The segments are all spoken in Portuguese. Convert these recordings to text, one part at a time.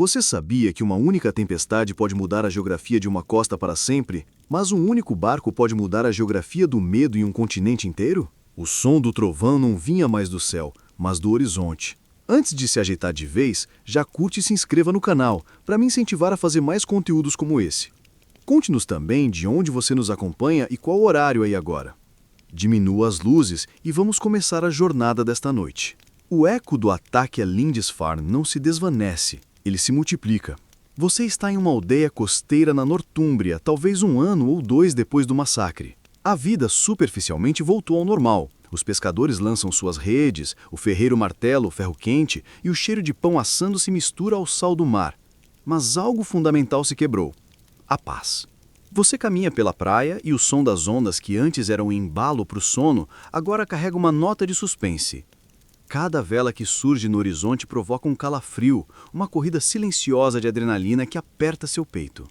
Você sabia que uma única tempestade pode mudar a geografia de uma costa para sempre, mas um único barco pode mudar a geografia do medo em um continente inteiro? O som do trovão não vinha mais do céu, mas do horizonte. Antes de se ajeitar de vez, já curte e se inscreva no canal, para me incentivar a fazer mais conteúdos como esse. Conte-nos também de onde você nos acompanha e qual horário aí agora. Diminua as luzes e vamos começar a jornada desta noite. O eco do ataque a Lindisfarne não se desvanece, ele se multiplica. Você está em uma aldeia costeira na Nortúmbria, talvez 1 ano ou 2 depois do massacre. A vida superficialmente voltou ao normal. Os pescadores lançam suas redes, o ferreiro martela o ferro quente e o cheiro de pão assando se mistura ao sal do mar. Mas algo fundamental se quebrou: a paz. Você caminha pela praia e o som das ondas que antes eram um embalo para o sono, agora carrega uma nota de suspense. Cada vela que surge no horizonte provoca um calafrio, uma corrida silenciosa de adrenalina que aperta seu peito.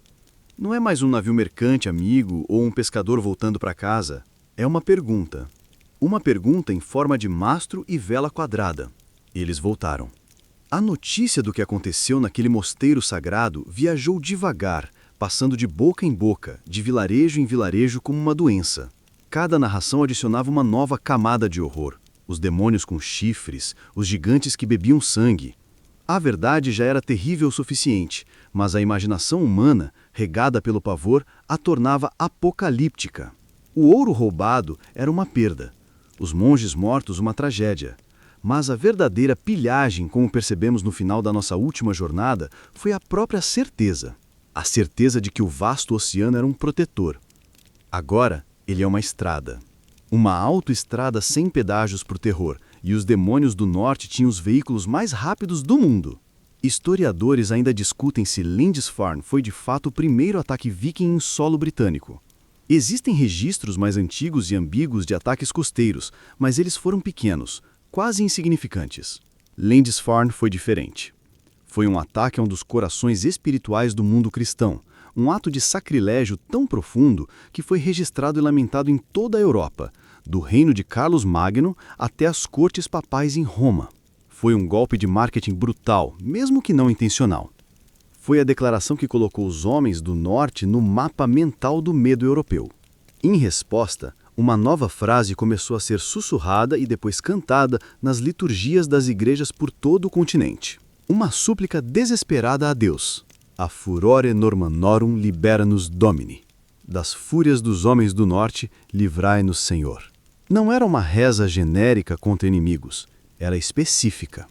Não é mais um navio mercante amigo ou um pescador voltando para casa. É uma pergunta. Uma pergunta em forma de mastro e vela quadrada. Eles voltaram. A notícia do que aconteceu naquele mosteiro sagrado viajou devagar, passando de boca em boca, de vilarejo em vilarejo como uma doença. Cada narração adicionava uma nova camada de horror. Os demônios com chifres, os gigantes que bebiam sangue. A verdade já era terrível o suficiente, mas a imaginação humana, regada pelo pavor, a tornava apocalíptica. O ouro roubado era uma perda. Os monges mortos uma tragédia. Mas a verdadeira pilhagem, como percebemos no final da nossa última jornada, foi a própria certeza. A certeza de que o vasto oceano era um protetor. Agora, ele é uma estrada. Uma autoestrada sem pedágios para o terror, e os demônios do norte tinham os veículos mais rápidos do mundo. Historiadores ainda discutem se Lindisfarne foi de fato o primeiro ataque viking em solo britânico. Existem registros mais antigos e ambíguos de ataques costeiros, mas eles foram pequenos, quase insignificantes. Lindisfarne foi diferente. Foi um ataque a um dos corações espirituais do mundo cristão, um ato de sacrilégio tão profundo que foi registrado e lamentado em toda a Europa, do reino de Carlos Magno até as cortes papais em Roma. Foi um golpe de marketing brutal, mesmo que não intencional. Foi a declaração que colocou os homens do norte no mapa mental do medo europeu. Em resposta, uma nova frase começou a ser sussurrada e depois cantada nas liturgias das igrejas por todo o continente. Uma súplica desesperada a Deus. A furore Normanorum libera-nos Domini. Das fúrias dos homens do norte, livrai-nos, Senhor. Não era uma reza genérica contra inimigos, era específica.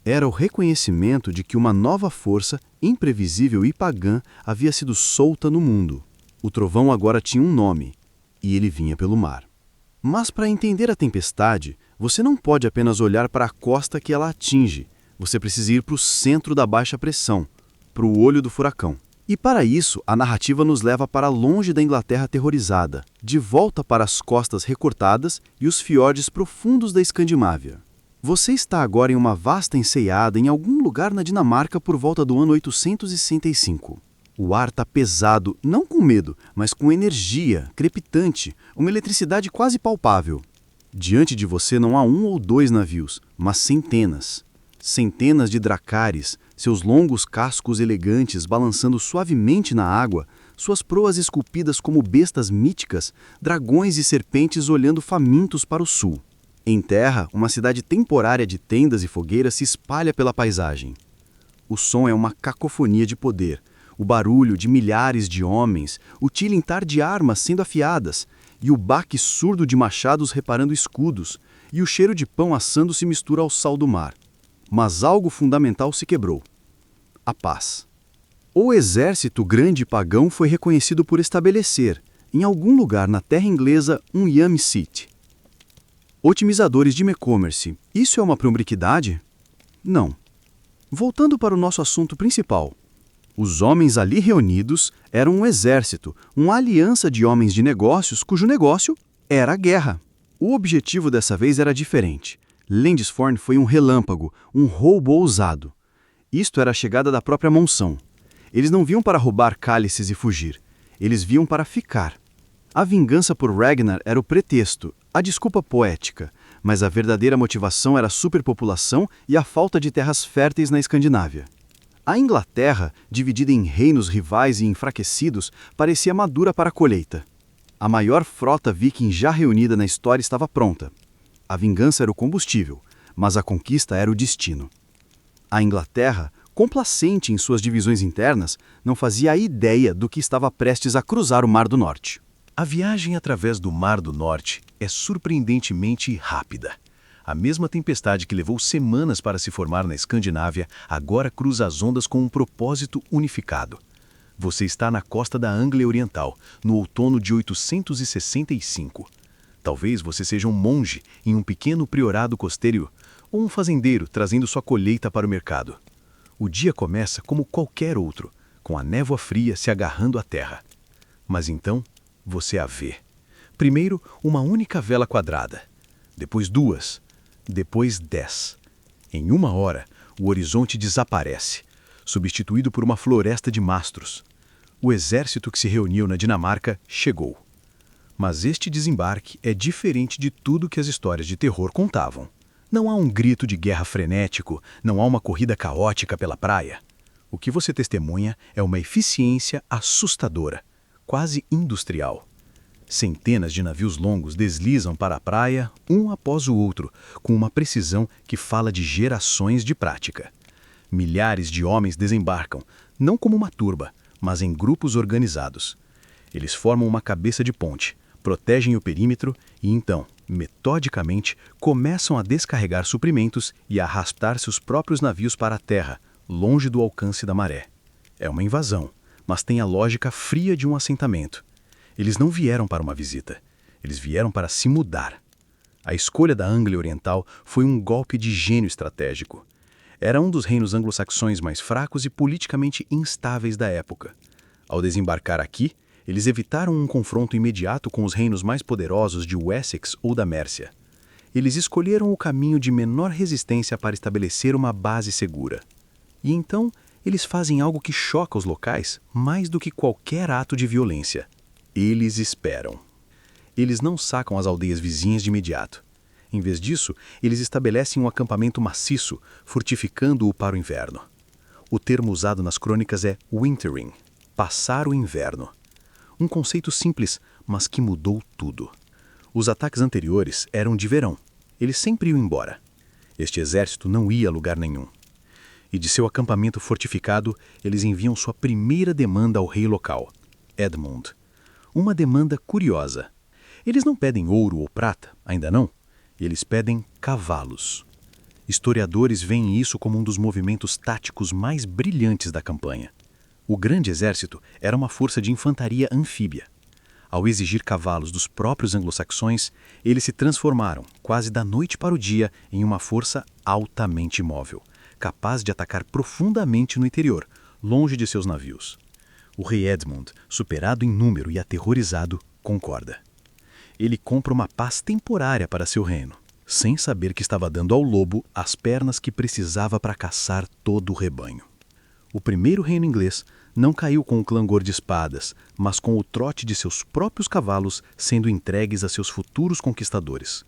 Era o reconhecimento de que uma nova força, imprevisível e pagã, havia sido solta no mundo. O trovão agora tinha um nome, e ele vinha pelo mar. Mas para entender a tempestade, você não pode apenas olhar para a costa que ela atinge. Você precisa ir para o centro da baixa pressão, para o olho do furacão. E para isso, a narrativa nos leva para longe da Inglaterra aterrorizada, de volta para as costas recortadas e os fiordes profundos da Escandinávia. Você está agora em uma vasta enseada em algum lugar na Dinamarca por volta do ano 865. O ar está pesado, não com medo, mas com energia, crepitante, uma eletricidade quase palpável. Diante de você não há 1 ou 2 navios, mas centenas. Centenas de dracares, seus longos cascos elegantes balançando suavemente na água, suas proas esculpidas como bestas míticas, dragões e serpentes olhando famintos para o sul. Em terra, uma cidade temporária de tendas e fogueiras se espalha pela paisagem. O som é uma cacofonia de poder, o barulho de milhares de homens, o tilintar de armas sendo afiadas, e o baque surdo de machados reparando escudos, e o cheiro de pão assando se mistura ao sal do mar. Mas algo fundamental se quebrou: a paz. O exército grande e pagão foi reconhecido por estabelecer, em algum lugar na terra inglesa, um Yam City. Otimizadores de e-commerce, isso é uma prombriquidade? Não. Voltando para o nosso assunto principal. Os homens ali reunidos eram um exército, uma aliança de homens de negócios cujo negócio era a guerra. O objetivo dessa vez era diferente. Lindisfarne foi um relâmpago, um roubo ousado. Isto era a chegada da própria monção. Eles não vinham para roubar cálices e fugir. Eles vinham para ficar. A vingança por Ragnar era o pretexto, a desculpa poética, mas a verdadeira motivação era a superpopulação e a falta de terras férteis na Escandinávia. A Inglaterra, dividida em reinos rivais e enfraquecidos, parecia madura para a colheita. A maior frota viking já reunida na história estava pronta. A vingança era o combustível, mas a conquista era o destino. A Inglaterra, complacente em suas divisões internas, não fazia a ideia do que estava prestes a cruzar o Mar do Norte. A viagem através do Mar do Norte é surpreendentemente rápida. A mesma tempestade que levou semanas para se formar na Escandinávia agora cruza as ondas com um propósito unificado. Você está na costa da Anglia Oriental, no outono de 865. Talvez você seja um monge em um pequeno priorado costeiro ou um fazendeiro trazendo sua colheita para o mercado. O dia começa como qualquer outro, com a névoa fria se agarrando à terra. Mas então, você a vê. Primeiro, uma única vela quadrada. Depois 2. Depois 10. Em 1 hora, o horizonte desaparece, substituído por uma floresta de mastros. O exército que se reuniu na Dinamarca chegou. Mas este desembarque é diferente de tudo que as histórias de terror contavam. Não há um grito de guerra frenético, não há uma corrida caótica pela praia. O que você testemunha é uma eficiência assustadora, quase industrial. Centenas de navios longos deslizam para a praia, um após o outro, com uma precisão que fala de gerações de prática. Milhares de homens desembarcam, não como uma turba, mas em grupos organizados. Eles formam uma cabeça de ponte, protegem o perímetro e então, metodicamente, começam a descarregar suprimentos e a arrastar seus próprios navios para a terra, longe do alcance da maré. É uma invasão, mas tem a lógica fria de um assentamento. Eles não vieram para uma visita, eles vieram para se mudar. A escolha da Anglia Oriental foi um golpe de gênio estratégico. Era um dos reinos anglo-saxões mais fracos e politicamente instáveis da época. Ao desembarcar aqui, eles evitaram um confronto imediato com os reinos mais poderosos de Wessex ou da Mércia. Eles escolheram o caminho de menor resistência para estabelecer uma base segura. E então, eles fazem algo que choca os locais mais do que qualquer ato de violência. Eles esperam. Eles não sacam as aldeias vizinhas de imediato. Em vez disso, eles estabelecem um acampamento maciço, fortificando-o para o inverno. O termo usado nas crônicas é wintering, passar o inverno. Um conceito simples, mas que mudou tudo. Os ataques anteriores eram de verão. Eles sempre iam embora. Este exército não ia a lugar nenhum. E de seu acampamento fortificado, eles enviam sua primeira demanda ao rei local, Edmund. Uma demanda curiosa. Eles não pedem ouro ou prata, ainda não. Eles pedem cavalos. Historiadores veem isso como um dos movimentos táticos mais brilhantes da campanha. O grande exército era uma força de infantaria anfíbia. Ao exigir cavalos dos próprios anglo-saxões, eles se transformaram, quase da noite para o dia, em uma força altamente móvel, capaz de atacar profundamente no interior, longe de seus navios. O rei Edmund, superado em número e aterrorizado, concorda. Ele compra uma paz temporária para seu reino, sem saber que estava dando ao lobo as pernas que precisava para caçar todo o rebanho. O primeiro reino inglês não caiu com o clangor de espadas, mas com o trote de seus próprios cavalos sendo entregues a seus futuros conquistadores.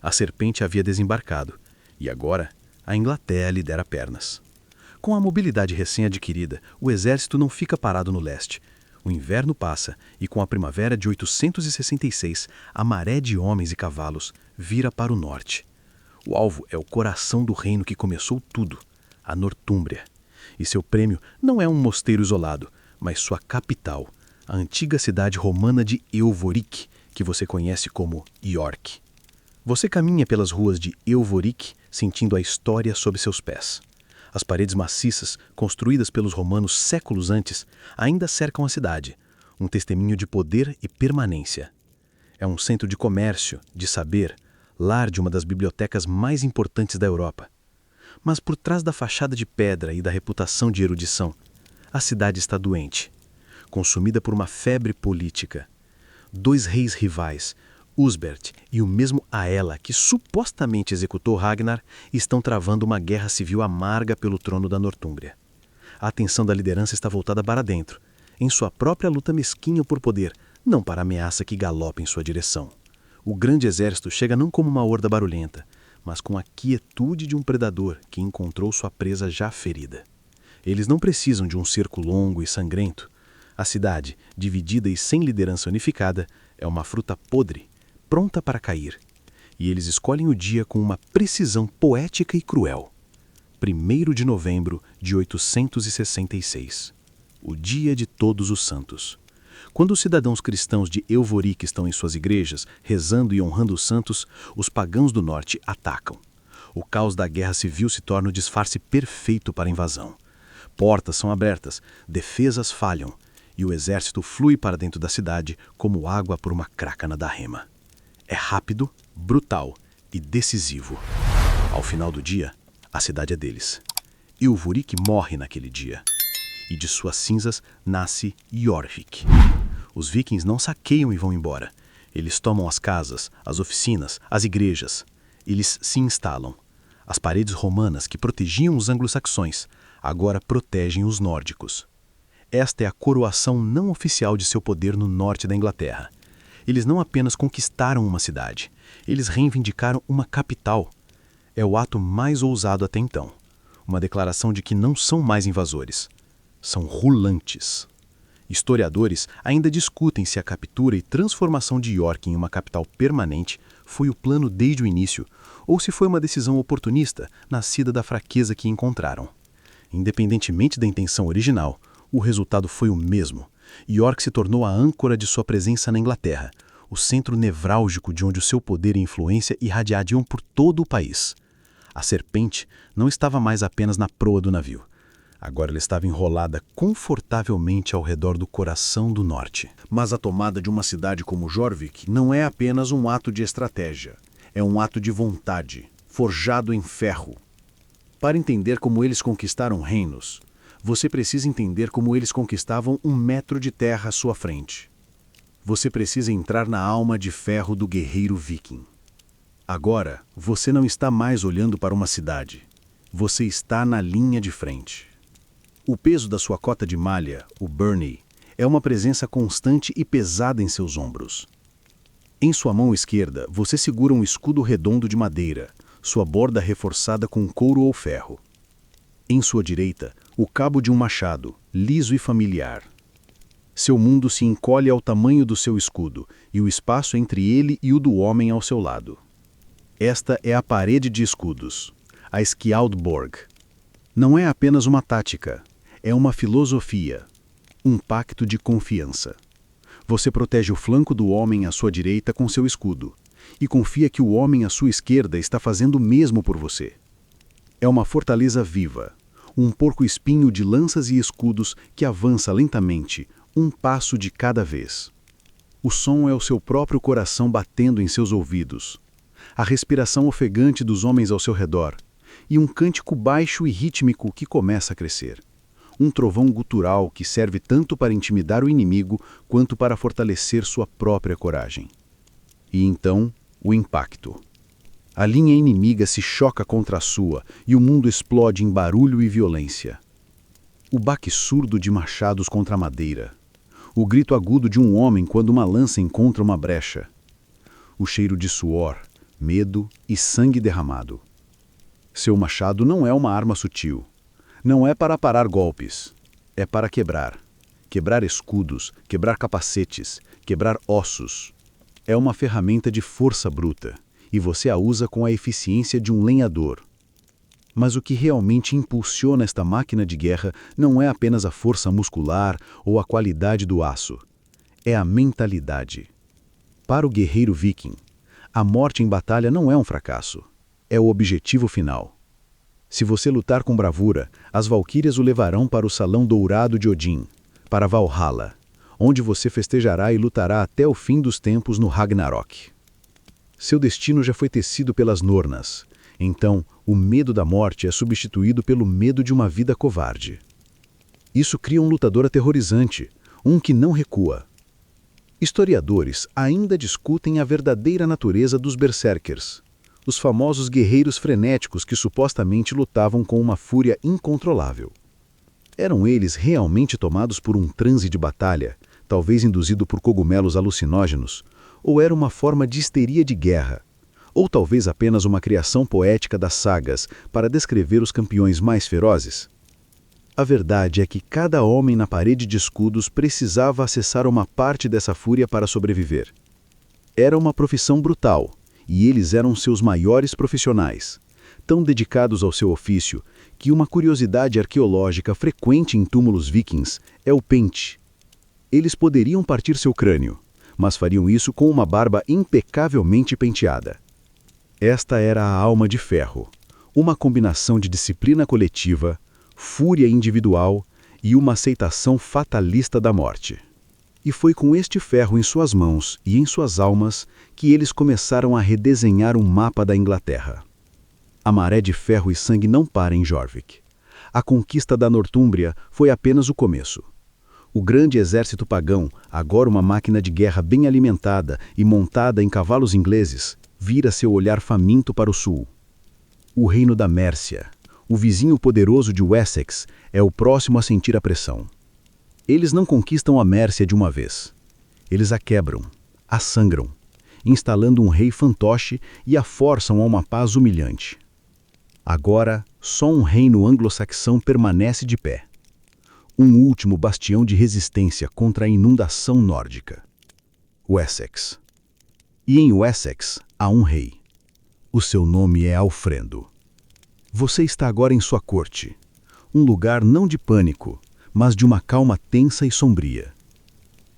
A serpente havia desembarcado, e agora a Inglaterra lhe dera pernas. Com a mobilidade recém-adquirida, o exército não fica parado no leste. O inverno passa e com a primavera de 866, a maré de homens e cavalos vira para o norte. O alvo é o coração do reino que começou tudo, a Nortúmbria. E seu prêmio não é um mosteiro isolado, mas sua capital, a antiga cidade romana de Euvoric, que você conhece como York. Você caminha pelas ruas de Euvoric, sentindo a história sob seus pés. As paredes maciças, construídas pelos romanos séculos antes, ainda cercam a cidade, um testemunho de poder e permanência. É um centro de comércio, de saber, lar de uma das bibliotecas mais importantes da Europa. Mas por trás da fachada de pedra e da reputação de erudição, a cidade está doente, consumida por uma febre política. 2 reis rivais, Usbert e o mesmo Aela, que supostamente executou Ragnar, estão travando uma guerra civil amarga pelo trono da Nortúmbria. A atenção da liderança está voltada para dentro, em sua própria luta mesquinha por poder, não para a ameaça que galopa em sua direção. O grande exército chega não como uma horda barulhenta, mas com a quietude de um predador que encontrou sua presa já ferida. Eles não precisam de um cerco longo e sangrento. A cidade, dividida e sem liderança unificada, é uma fruta podre, pronta para cair. E eles escolhem o dia com uma precisão poética e cruel. 1º de novembro de 866. O dia de Todos os Santos. Quando os cidadãos cristãos de Euvorique estão em suas igrejas, rezando e honrando os santos, os pagãos do norte atacam. O caos da guerra civil se torna o disfarce perfeito para a invasão. Portas são abertas, defesas falham, e o exército flui para dentro da cidade como água por uma crácana da rema. É rápido, brutal e decisivo. Ao final do dia, a cidade é deles. Euvorique morre naquele dia. E de suas cinzas nasce Jorvik. Os vikings não saqueiam e vão embora. Eles tomam as casas, as oficinas, as igrejas. Eles se instalam. As paredes romanas que protegiam os anglo-saxões agora protegem os nórdicos. Esta é a coroação não oficial de seu poder no norte da Inglaterra. Eles não apenas conquistaram uma cidade, eles reivindicaram uma capital. É o ato mais ousado até então. Uma declaração de que não são mais invasores. São rulantes. Historiadores ainda discutem se a captura e transformação de York em uma capital permanente foi o plano desde o início, ou se foi uma decisão oportunista, nascida da fraqueza que encontraram. Independentemente da intenção original, o resultado foi o mesmo. York se tornou a âncora de sua presença na Inglaterra, o centro nevrálgico de onde o seu poder e influência irradiariam por todo o país. A serpente não estava mais apenas na proa do navio. Agora ela estava enrolada confortavelmente ao redor do coração do norte. Mas a tomada de uma cidade como Jorvik não é apenas um ato de estratégia. É um ato de vontade, forjado em ferro. Para entender como eles conquistaram reinos, você precisa entender como eles conquistavam 1 metro de terra à sua frente. Você precisa entrar na alma de ferro do guerreiro viking. Agora, você não está mais olhando para uma cidade. Você está na linha de frente. O peso da sua cota de malha, o byrnie, é uma presença constante e pesada em seus ombros. Em sua mão esquerda, você segura um escudo redondo de madeira, sua borda reforçada com couro ou ferro. Em sua direita, o cabo de um machado, liso e familiar. Seu mundo se encolhe ao tamanho do seu escudo e o espaço entre ele e o do homem ao seu lado. Esta é a parede de escudos, a Skjaldborg. Não é apenas uma tática, é uma filosofia, um pacto de confiança. Você protege o flanco do homem à sua direita com seu escudo e confia que o homem à sua esquerda está fazendo o mesmo por você. É uma fortaleza viva, um porco-espinho de lanças e escudos que avança lentamente, um passo de cada vez. O som é o seu próprio coração batendo em seus ouvidos, a respiração ofegante dos homens ao seu redor e um cântico baixo e rítmico que começa a crescer. Um trovão gutural que serve tanto para intimidar o inimigo quanto para fortalecer sua própria coragem. E então, o impacto. A linha inimiga se choca contra a sua e o mundo explode em barulho e violência. O baque surdo de machados contra a madeira. O grito agudo de um homem quando uma lança encontra uma brecha. O cheiro de suor, medo e sangue derramado. Seu machado não é uma arma sutil. Não é para parar golpes. É para quebrar. Quebrar escudos, quebrar capacetes, quebrar ossos. É uma ferramenta de força bruta, e você a usa com a eficiência de um lenhador. Mas o que realmente impulsiona esta máquina de guerra não é apenas a força muscular ou a qualidade do aço. É a mentalidade. Para o guerreiro viking, a morte em batalha não é um fracasso. É o objetivo final. Se você lutar com bravura, as valquírias o levarão para o salão dourado de Odin, para Valhalla, onde você festejará e lutará até o fim dos tempos no Ragnarok. Seu destino já foi tecido pelas Nornas, então o medo da morte é substituído pelo medo de uma vida covarde. Isso cria um lutador aterrorizante, um que não recua. Historiadores ainda discutem a verdadeira natureza dos berserkers, os famosos guerreiros frenéticos que supostamente lutavam com uma fúria incontrolável. Eram eles realmente tomados por um transe de batalha, talvez induzido por cogumelos alucinógenos, ou era uma forma de histeria de guerra, ou talvez apenas uma criação poética das sagas para descrever os campeões mais ferozes? A verdade é que cada homem na parede de escudos precisava acessar uma parte dessa fúria para sobreviver. Era uma profissão brutal, e eles eram seus maiores profissionais, tão dedicados ao seu ofício que uma curiosidade arqueológica frequente em túmulos vikings é o pente. Eles poderiam partir seu crânio, mas fariam isso com uma barba impecavelmente penteada. Esta era a alma de ferro, uma combinação de disciplina coletiva, fúria individual e uma aceitação fatalista da morte. E foi com este ferro em suas mãos e em suas almas que eles começaram a redesenhar um mapa da Inglaterra. A maré de ferro e sangue não para em Jorvik. A conquista da Nortúmbria foi apenas o começo. O grande exército pagão, agora uma máquina de guerra bem alimentada e montada em cavalos ingleses, vira seu olhar faminto para o sul. O reino da Mércia, o vizinho poderoso de Wessex, é o próximo a sentir a pressão. Eles não conquistam a Mércia de uma vez. Eles a quebram, a sangram, instalando um rei fantoche e a forçam a uma paz humilhante. Agora, só um reino anglo-saxão permanece de pé. Um último bastião de resistência contra a inundação nórdica. Wessex. E em Wessex há um rei. O seu nome é Alfredo. Você está agora em sua corte. Um lugar não de pânico, mas de uma calma tensa e sombria.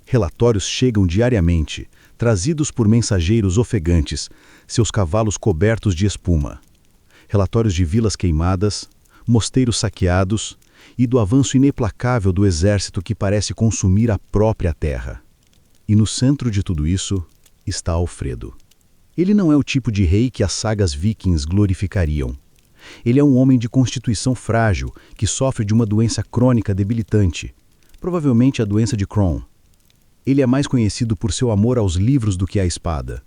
Relatórios chegam diariamente, trazidos por mensageiros ofegantes, seus cavalos cobertos de espuma. Relatórios de vilas queimadas, mosteiros saqueados e do avanço ineplacável do exército que parece consumir a própria terra. E no centro de tudo isso está Alfredo. Ele não é o tipo de rei que as sagas vikings glorificariam. Ele é um homem de constituição frágil que sofre de uma doença crônica debilitante, provavelmente a doença de Crohn. Ele é mais conhecido por seu amor aos livros do que à espada.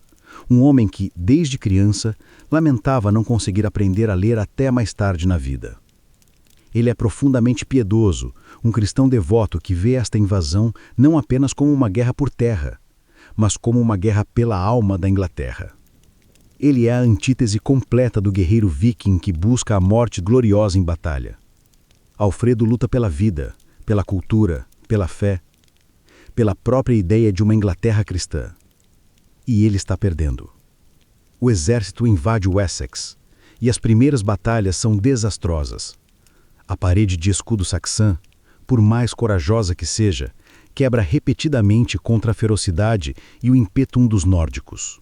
Um homem que, desde criança, lamentava não conseguir aprender a ler até mais tarde na vida. Ele é profundamente piedoso, um cristão devoto que vê esta invasão não apenas como uma guerra por terra, mas como uma guerra pela alma da Inglaterra. Ele é a antítese completa do guerreiro viking que busca a morte gloriosa em batalha. Alfredo luta pela vida, pela cultura, pela fé, pela própria ideia de uma Inglaterra cristã. E ele está perdendo. O exército invade Wessex, e as primeiras batalhas são desastrosas. A parede de escudo saxã, por mais corajosa que seja, quebra repetidamente contra a ferocidade e o ímpetum dos nórdicos.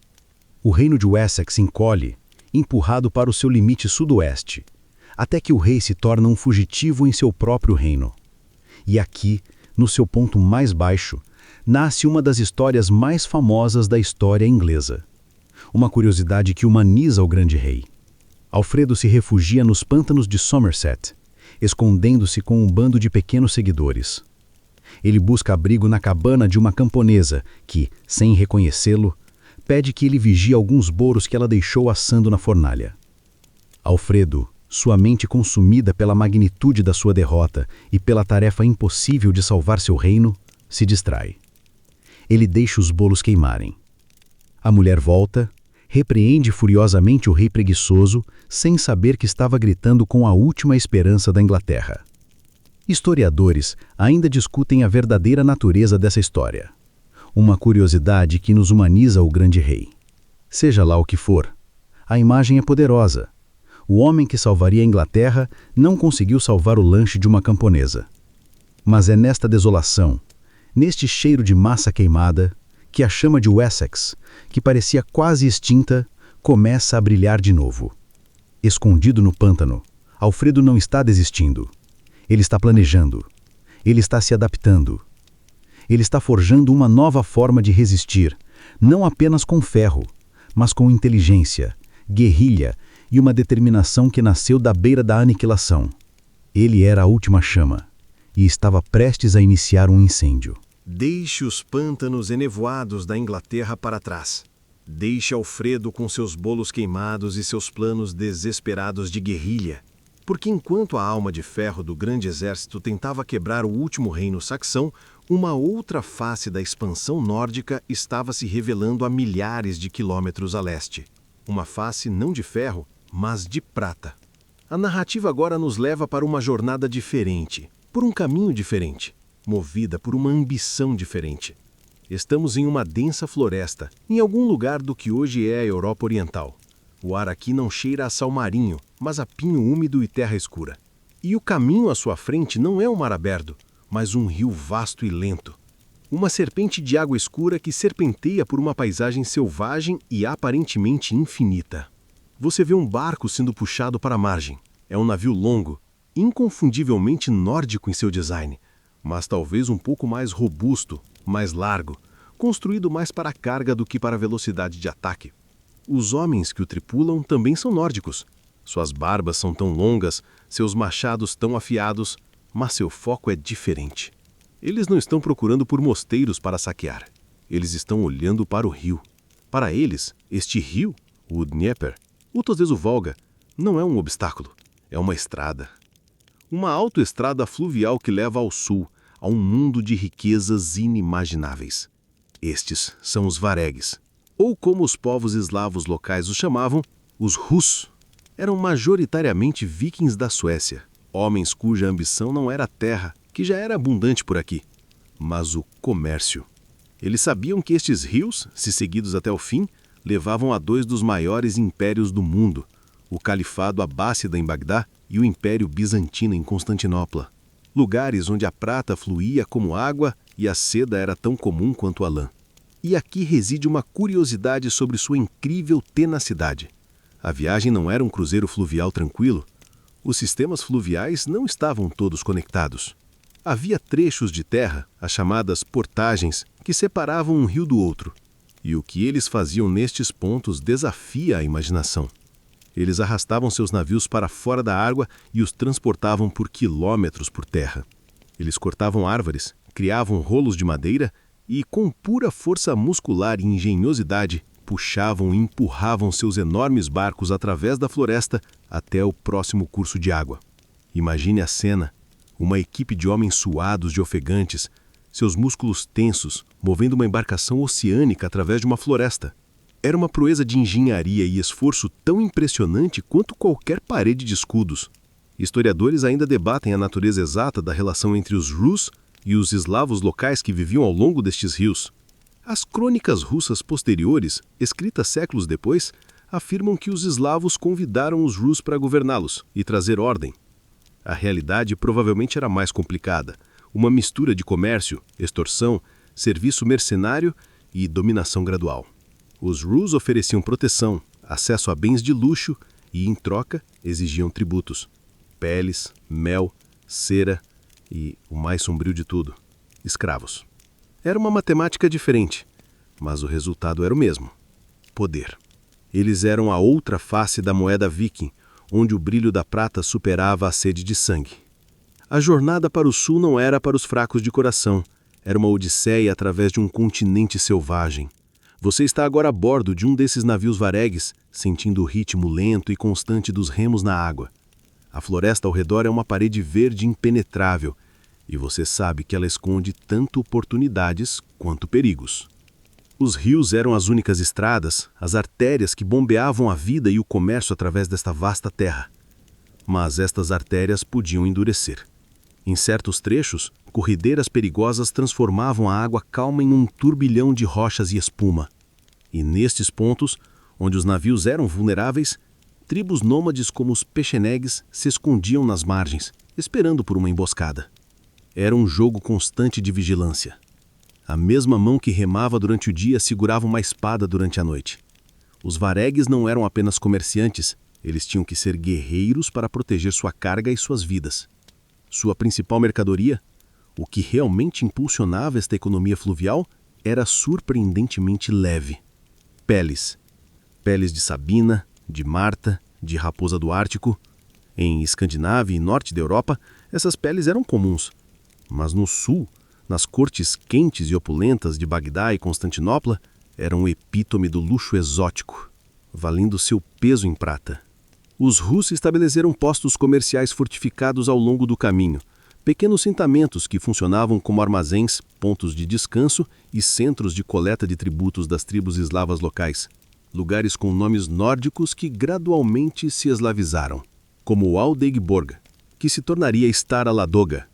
O reino de Wessex encolhe, empurrado para o seu limite sudoeste, até que o rei se torna um fugitivo em seu próprio reino. E aqui, no seu ponto mais baixo, nasce uma das histórias mais famosas da história inglesa. Uma curiosidade que humaniza o grande rei. Alfredo se refugia nos pântanos de Somerset, escondendo-se com um bando de pequenos seguidores. Ele busca abrigo na cabana de uma camponesa que, sem reconhecê-lo, pede que ele vigie alguns bolos que ela deixou assando na fornalha. Alfredo, sua mente consumida pela magnitude da sua derrota e pela tarefa impossível de salvar seu reino, se distrai. Ele deixa os bolos queimarem. A mulher volta, repreende furiosamente o rei preguiçoso, sem saber que estava gritando com a última esperança da Inglaterra. Historiadores ainda discutem a verdadeira natureza dessa história. Uma curiosidade que nos humaniza o grande rei. Seja lá o que for, a imagem é poderosa. O homem que salvaria a Inglaterra não conseguiu salvar o lanche de uma camponesa. Mas é nesta desolação, neste cheiro de massa queimada, que a chama de Wessex, que parecia quase extinta, começa a brilhar de novo. Escondido no pântano, Alfredo não está desistindo. Ele está planejando. Ele está se adaptando. Ele está forjando uma nova forma de resistir, não apenas com ferro, mas com inteligência, guerrilha e uma determinação que nasceu da beira da aniquilação. Ele era a última chama e estava prestes a iniciar um incêndio. Deixe os pântanos enevoados da Inglaterra para trás. Deixe Alfredo com seus bolos queimados e seus planos desesperados de guerrilha. Porque enquanto a alma de ferro do grande exército tentava quebrar o último reino saxão, uma outra face da expansão nórdica estava se revelando a milhares de quilômetros a leste. Uma face não de ferro, mas de prata. A narrativa agora nos leva para uma jornada diferente. por um caminho diferente, movida por uma ambição diferente. Estamos em uma densa floresta, em algum lugar do que hoje é a Europa Oriental. O ar aqui não cheira a sal marinho, mas a pinho úmido e terra escura. E o caminho à sua frente não é um mar aberto, mas um rio vasto e lento. Uma serpente de água escura que serpenteia por uma paisagem selvagem e aparentemente infinita. Você vê um barco sendo puxado para a margem. É um navio longo, inconfundivelmente nórdico em seu design, mas talvez um pouco mais robusto, mais largo, construído mais para a carga do que para a velocidade de ataque. Os homens que o tripulam também são nórdicos. Suas barbas são tão longas, seus machados tão afiados, mas seu foco é diferente. Eles não estão procurando por mosteiros para saquear. Eles estão olhando para o rio. Para eles, este rio, o Dnieper, ou talvez o Volga, não é um obstáculo, é uma estrada. Uma autoestrada fluvial que leva ao sul, a um mundo de riquezas inimagináveis. Estes são os varegues, ou como os povos eslavos locais os chamavam, os Rus. Eram majoritariamente vikings da Suécia, homens cuja ambição não era a terra, que já era abundante por aqui, mas o comércio. Eles sabiam que estes rios, se seguidos até o fim, levavam a dois dos maiores impérios do mundo, o Califado Abássida em Bagdá e o Império Bizantino em Constantinopla. Lugares onde a prata fluía como água e a seda era tão comum quanto a lã. E aqui reside uma curiosidade sobre sua incrível tenacidade. A viagem não era um cruzeiro fluvial tranquilo. Os sistemas fluviais não estavam todos conectados. Havia trechos de terra, as chamadas portagens, que separavam um rio do outro. E o que eles faziam nestes pontos desafia a imaginação. Eles arrastavam seus navios para fora da água e os transportavam por quilômetros por terra. Eles cortavam árvores, criavam rolos de madeira e, com pura força muscular e engenhosidade, puxavam e empurravam seus enormes barcos através da floresta até o próximo curso de água. Imagine a cena. Uma equipe de homens suados e ofegantes, seus músculos tensos, movendo uma embarcação oceânica através de uma floresta. Era uma proeza de engenharia e esforço tão impressionante quanto qualquer parede de escudos. Historiadores ainda debatem a natureza exata da relação entre os Rus e os eslavos locais que viviam ao longo destes rios. As crônicas russas posteriores, escritas séculos depois, afirmam que os eslavos convidaram os Rus para governá-los e trazer ordem. A realidade provavelmente era mais complicada, uma mistura de comércio, extorsão, serviço mercenário e dominação gradual. Os Rus ofereciam proteção, acesso a bens de luxo e, em troca, exigiam tributos. Peles, mel, cera e, o mais sombrio de tudo, escravos. Era uma matemática diferente, mas o resultado era o mesmo: poder. Eles eram a outra face da moeda viking, onde o brilho da prata superava a sede de sangue. A jornada para o sul não era para os fracos de coração, era uma odisseia através de um continente selvagem. Você está agora a bordo de um desses navios varegues, sentindo o ritmo lento e constante dos remos na água. A floresta ao redor é uma parede verde impenetrável, e você sabe que ela esconde tanto oportunidades quanto perigos. Os rios eram as únicas estradas, as artérias que bombeavam a vida e o comércio através desta vasta terra. Mas estas artérias podiam endurecer. Em certos trechos, corrideiras perigosas transformavam a água calma em um turbilhão de rochas e espuma. E nestes pontos, onde os navios eram vulneráveis, tribos nômades como os pechenegues se escondiam nas margens, esperando por uma emboscada. Era um jogo constante de vigilância. A mesma mão que remava durante o dia segurava uma espada durante a noite. Os varegues não eram apenas comerciantes, eles tinham que ser guerreiros para proteger sua carga e suas vidas. Sua principal mercadoria, o que realmente impulsionava esta economia fluvial, era surpreendentemente leve. Peles. Peles de sabina, de marta, de raposa do Ártico. Em Escandinávia e norte da Europa, essas peles eram comuns. Mas no sul, nas cortes quentes e opulentas de Bagdá e Constantinopla, eram um epítome do luxo exótico, valendo seu peso em prata. Os russos estabeleceram postos comerciais fortificados ao longo do caminho, pequenos assentamentos que funcionavam como armazéns, pontos de descanso e centros de coleta de tributos das tribos eslavas locais, lugares com nomes nórdicos que gradualmente se eslavizaram, como Aldegborg, que se tornaria Stara Ladoga,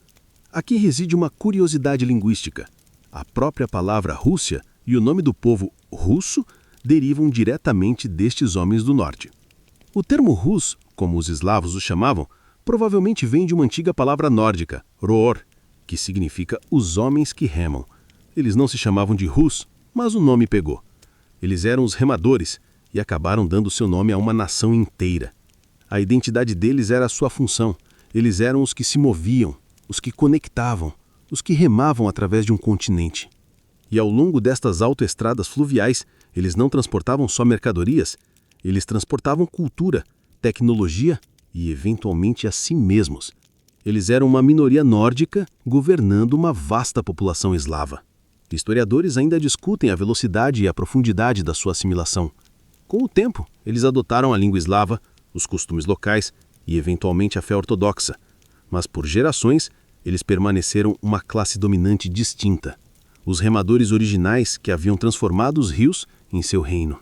Aqui reside uma curiosidade linguística. A própria palavra Rússia e o nome do povo russo derivam diretamente destes homens do norte. O termo Rus, como os eslavos o chamavam, provavelmente vem de uma antiga palavra nórdica, roor, que significa os homens que remam. Eles não se chamavam de Rus, mas o nome pegou. Eles eram os remadores e acabaram dando seu nome a uma nação inteira. A identidade deles era a sua função. Eles eram os que se moviam, os que conectavam, os que remavam através de um continente. E ao longo destas autoestradas fluviais, eles não transportavam só mercadorias, eles transportavam cultura, tecnologia e, eventualmente, a si mesmos. Eles eram uma minoria nórdica governando uma vasta população eslava. Historiadores ainda discutem a velocidade e a profundidade da sua assimilação. Com o tempo, eles adotaram a língua eslava, os costumes locais e, eventualmente, a fé ortodoxa. Mas, por gerações, eles permaneceram uma classe dominante distinta. Os remadores originais que haviam transformado os rios em seu reino.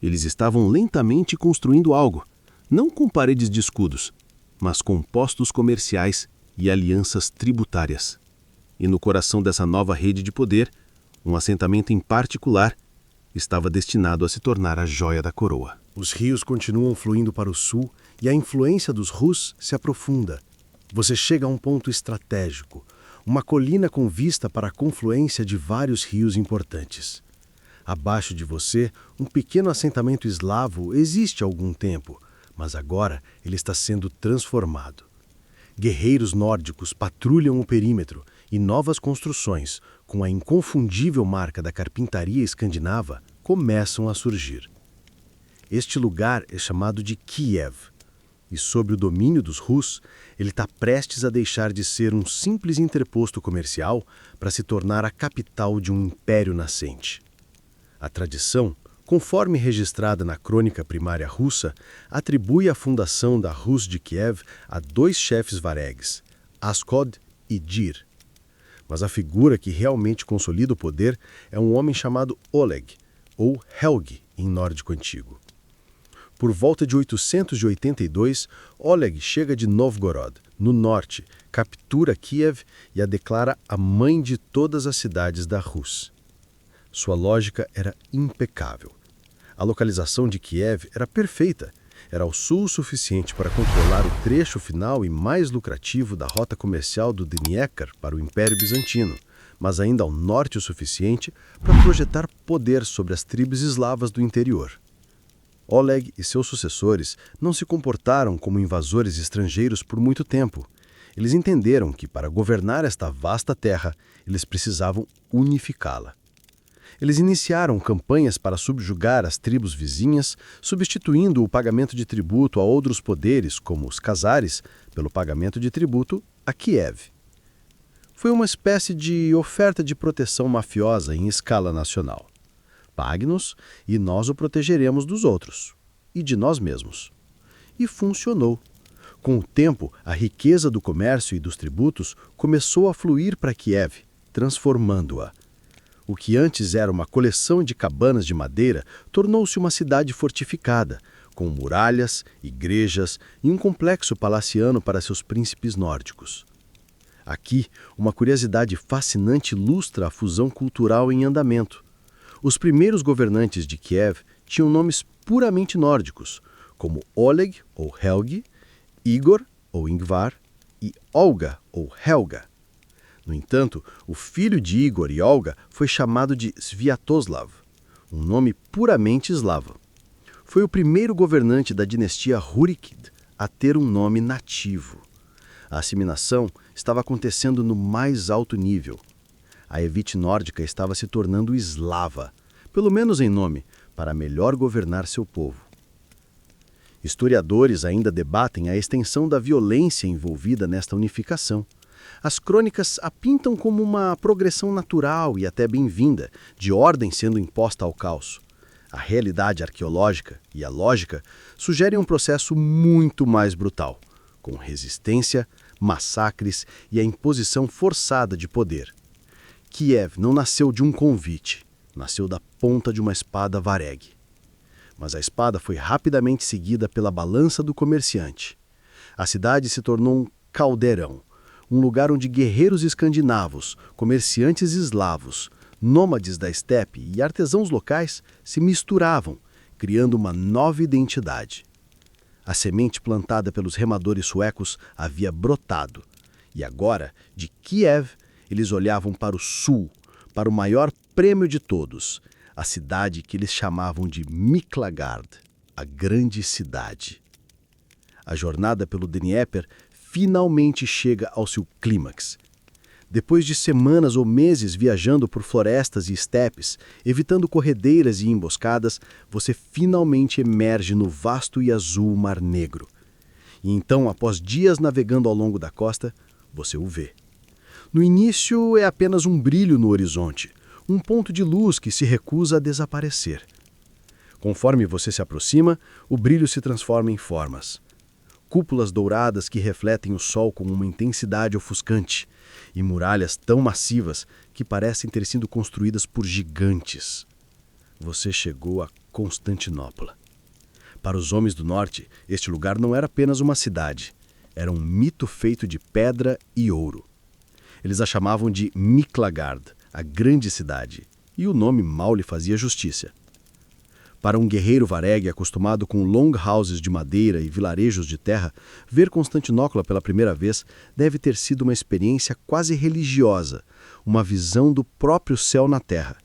Eles estavam lentamente construindo algo, não com paredes de escudos, mas com postos comerciais e alianças tributárias. E no coração dessa nova rede de poder, um assentamento em particular estava destinado a se tornar a joia da coroa. Os rios continuam fluindo para o sul e a influência dos Rus se aprofunda. Você chega a um ponto estratégico, uma colina com vista para a confluência de vários rios importantes. Abaixo de você, um pequeno assentamento eslavo existe há algum tempo, mas agora ele está sendo transformado. Guerreiros nórdicos patrulham o perímetro e novas construções, com a inconfundível marca da carpintaria escandinava, começam a surgir. Este lugar é chamado de Kiev, e sob o domínio dos Rus, ele está prestes a deixar de ser um simples interposto comercial para se tornar a capital de um império nascente. A tradição, conforme registrada na crônica primária russa, atribui a fundação da Rus de Kiev a dois chefes varegues, Askod e Dir. Mas a figura que realmente consolida o poder é um homem chamado Oleg, ou Helgi em nórdico antigo. Por volta de 882, Oleg chega de Novgorod, no norte, captura Kiev e a declara a mãe de todas as cidades da Rus. Sua lógica era impecável. A localização de Kiev era perfeita. Era ao sul o suficiente para controlar o trecho final e mais lucrativo da rota comercial do Dnieper para o Império Bizantino, mas ainda ao norte o suficiente para projetar poder sobre as tribos eslavas do interior. Oleg e seus sucessores não se comportaram como invasores estrangeiros por muito tempo. Eles entenderam que, para governar esta vasta terra, eles precisavam unificá-la. Eles iniciaram campanhas para subjugar as tribos vizinhas, substituindo o pagamento de tributo a outros poderes, como os cazares, pelo pagamento de tributo a Kiev. Foi uma espécie de oferta de proteção mafiosa em escala nacional. Pague-nos e nós o protegeremos dos outros e de nós mesmos. E funcionou. Com o tempo, a riqueza do comércio e dos tributos começou a fluir para Kiev, transformando-a. O que antes era uma coleção de cabanas de madeira tornou-se uma cidade fortificada, com muralhas, igrejas e um complexo palaciano para seus príncipes nórdicos. Aqui, uma curiosidade fascinante ilustra a fusão cultural em andamento. Os primeiros governantes de Kiev tinham nomes puramente nórdicos, como Oleg ou Helgi, Igor ou Ingvar e Olga ou Helga. No entanto, o filho de Igor e Olga foi chamado de Sviatoslav, um nome puramente eslavo. Foi o primeiro governante da dinastia Rurikid a ter um nome nativo. A assimilação estava acontecendo no mais alto nível. A elite nórdica estava se tornando eslava, pelo menos em nome, para melhor governar seu povo. Historiadores ainda debatem a extensão da violência envolvida nesta unificação. As crônicas a pintam como uma progressão natural e até bem-vinda, de ordem sendo imposta ao caos. A realidade arqueológica e a lógica sugerem um processo muito mais brutal, com resistência, massacres e a imposição forçada de poder. Kiev não nasceu de um convite, nasceu da ponta de uma espada vareg. Mas a espada foi rapidamente seguida pela balança do comerciante. A cidade se tornou um caldeirão, um lugar onde guerreiros escandinavos, comerciantes eslavos, nômades da estepe e artesãos locais se misturavam, criando uma nova identidade. A semente plantada pelos remadores suecos havia brotado, e agora, de Kiev, eles olhavam para o sul, para o maior prêmio de todos, a cidade que eles chamavam de Miklagard, a grande cidade. A jornada pelo Dnieper finalmente chega ao seu clímax. Depois de semanas ou meses viajando por florestas e estepes, evitando corredeiras e emboscadas, você finalmente emerge no vasto e azul Mar Negro. E então, após dias navegando ao longo da costa, você o vê. No início é apenas um brilho no horizonte, um ponto de luz que se recusa a desaparecer. Conforme você se aproxima, o brilho se transforma em formas. Cúpulas douradas que refletem o sol com uma intensidade ofuscante, e muralhas tão massivas que parecem ter sido construídas por gigantes. Você chegou a Constantinopla. Para os homens do norte, este lugar não era apenas uma cidade, era um mito feito de pedra e ouro. Eles a chamavam de Miklagard, a grande cidade, e o nome mal lhe fazia justiça. Para um guerreiro vareg acostumado com longhouses de madeira e vilarejos de terra, ver Constantinopla pela primeira vez deve ter sido uma experiência quase religiosa, uma visão do próprio céu na terra.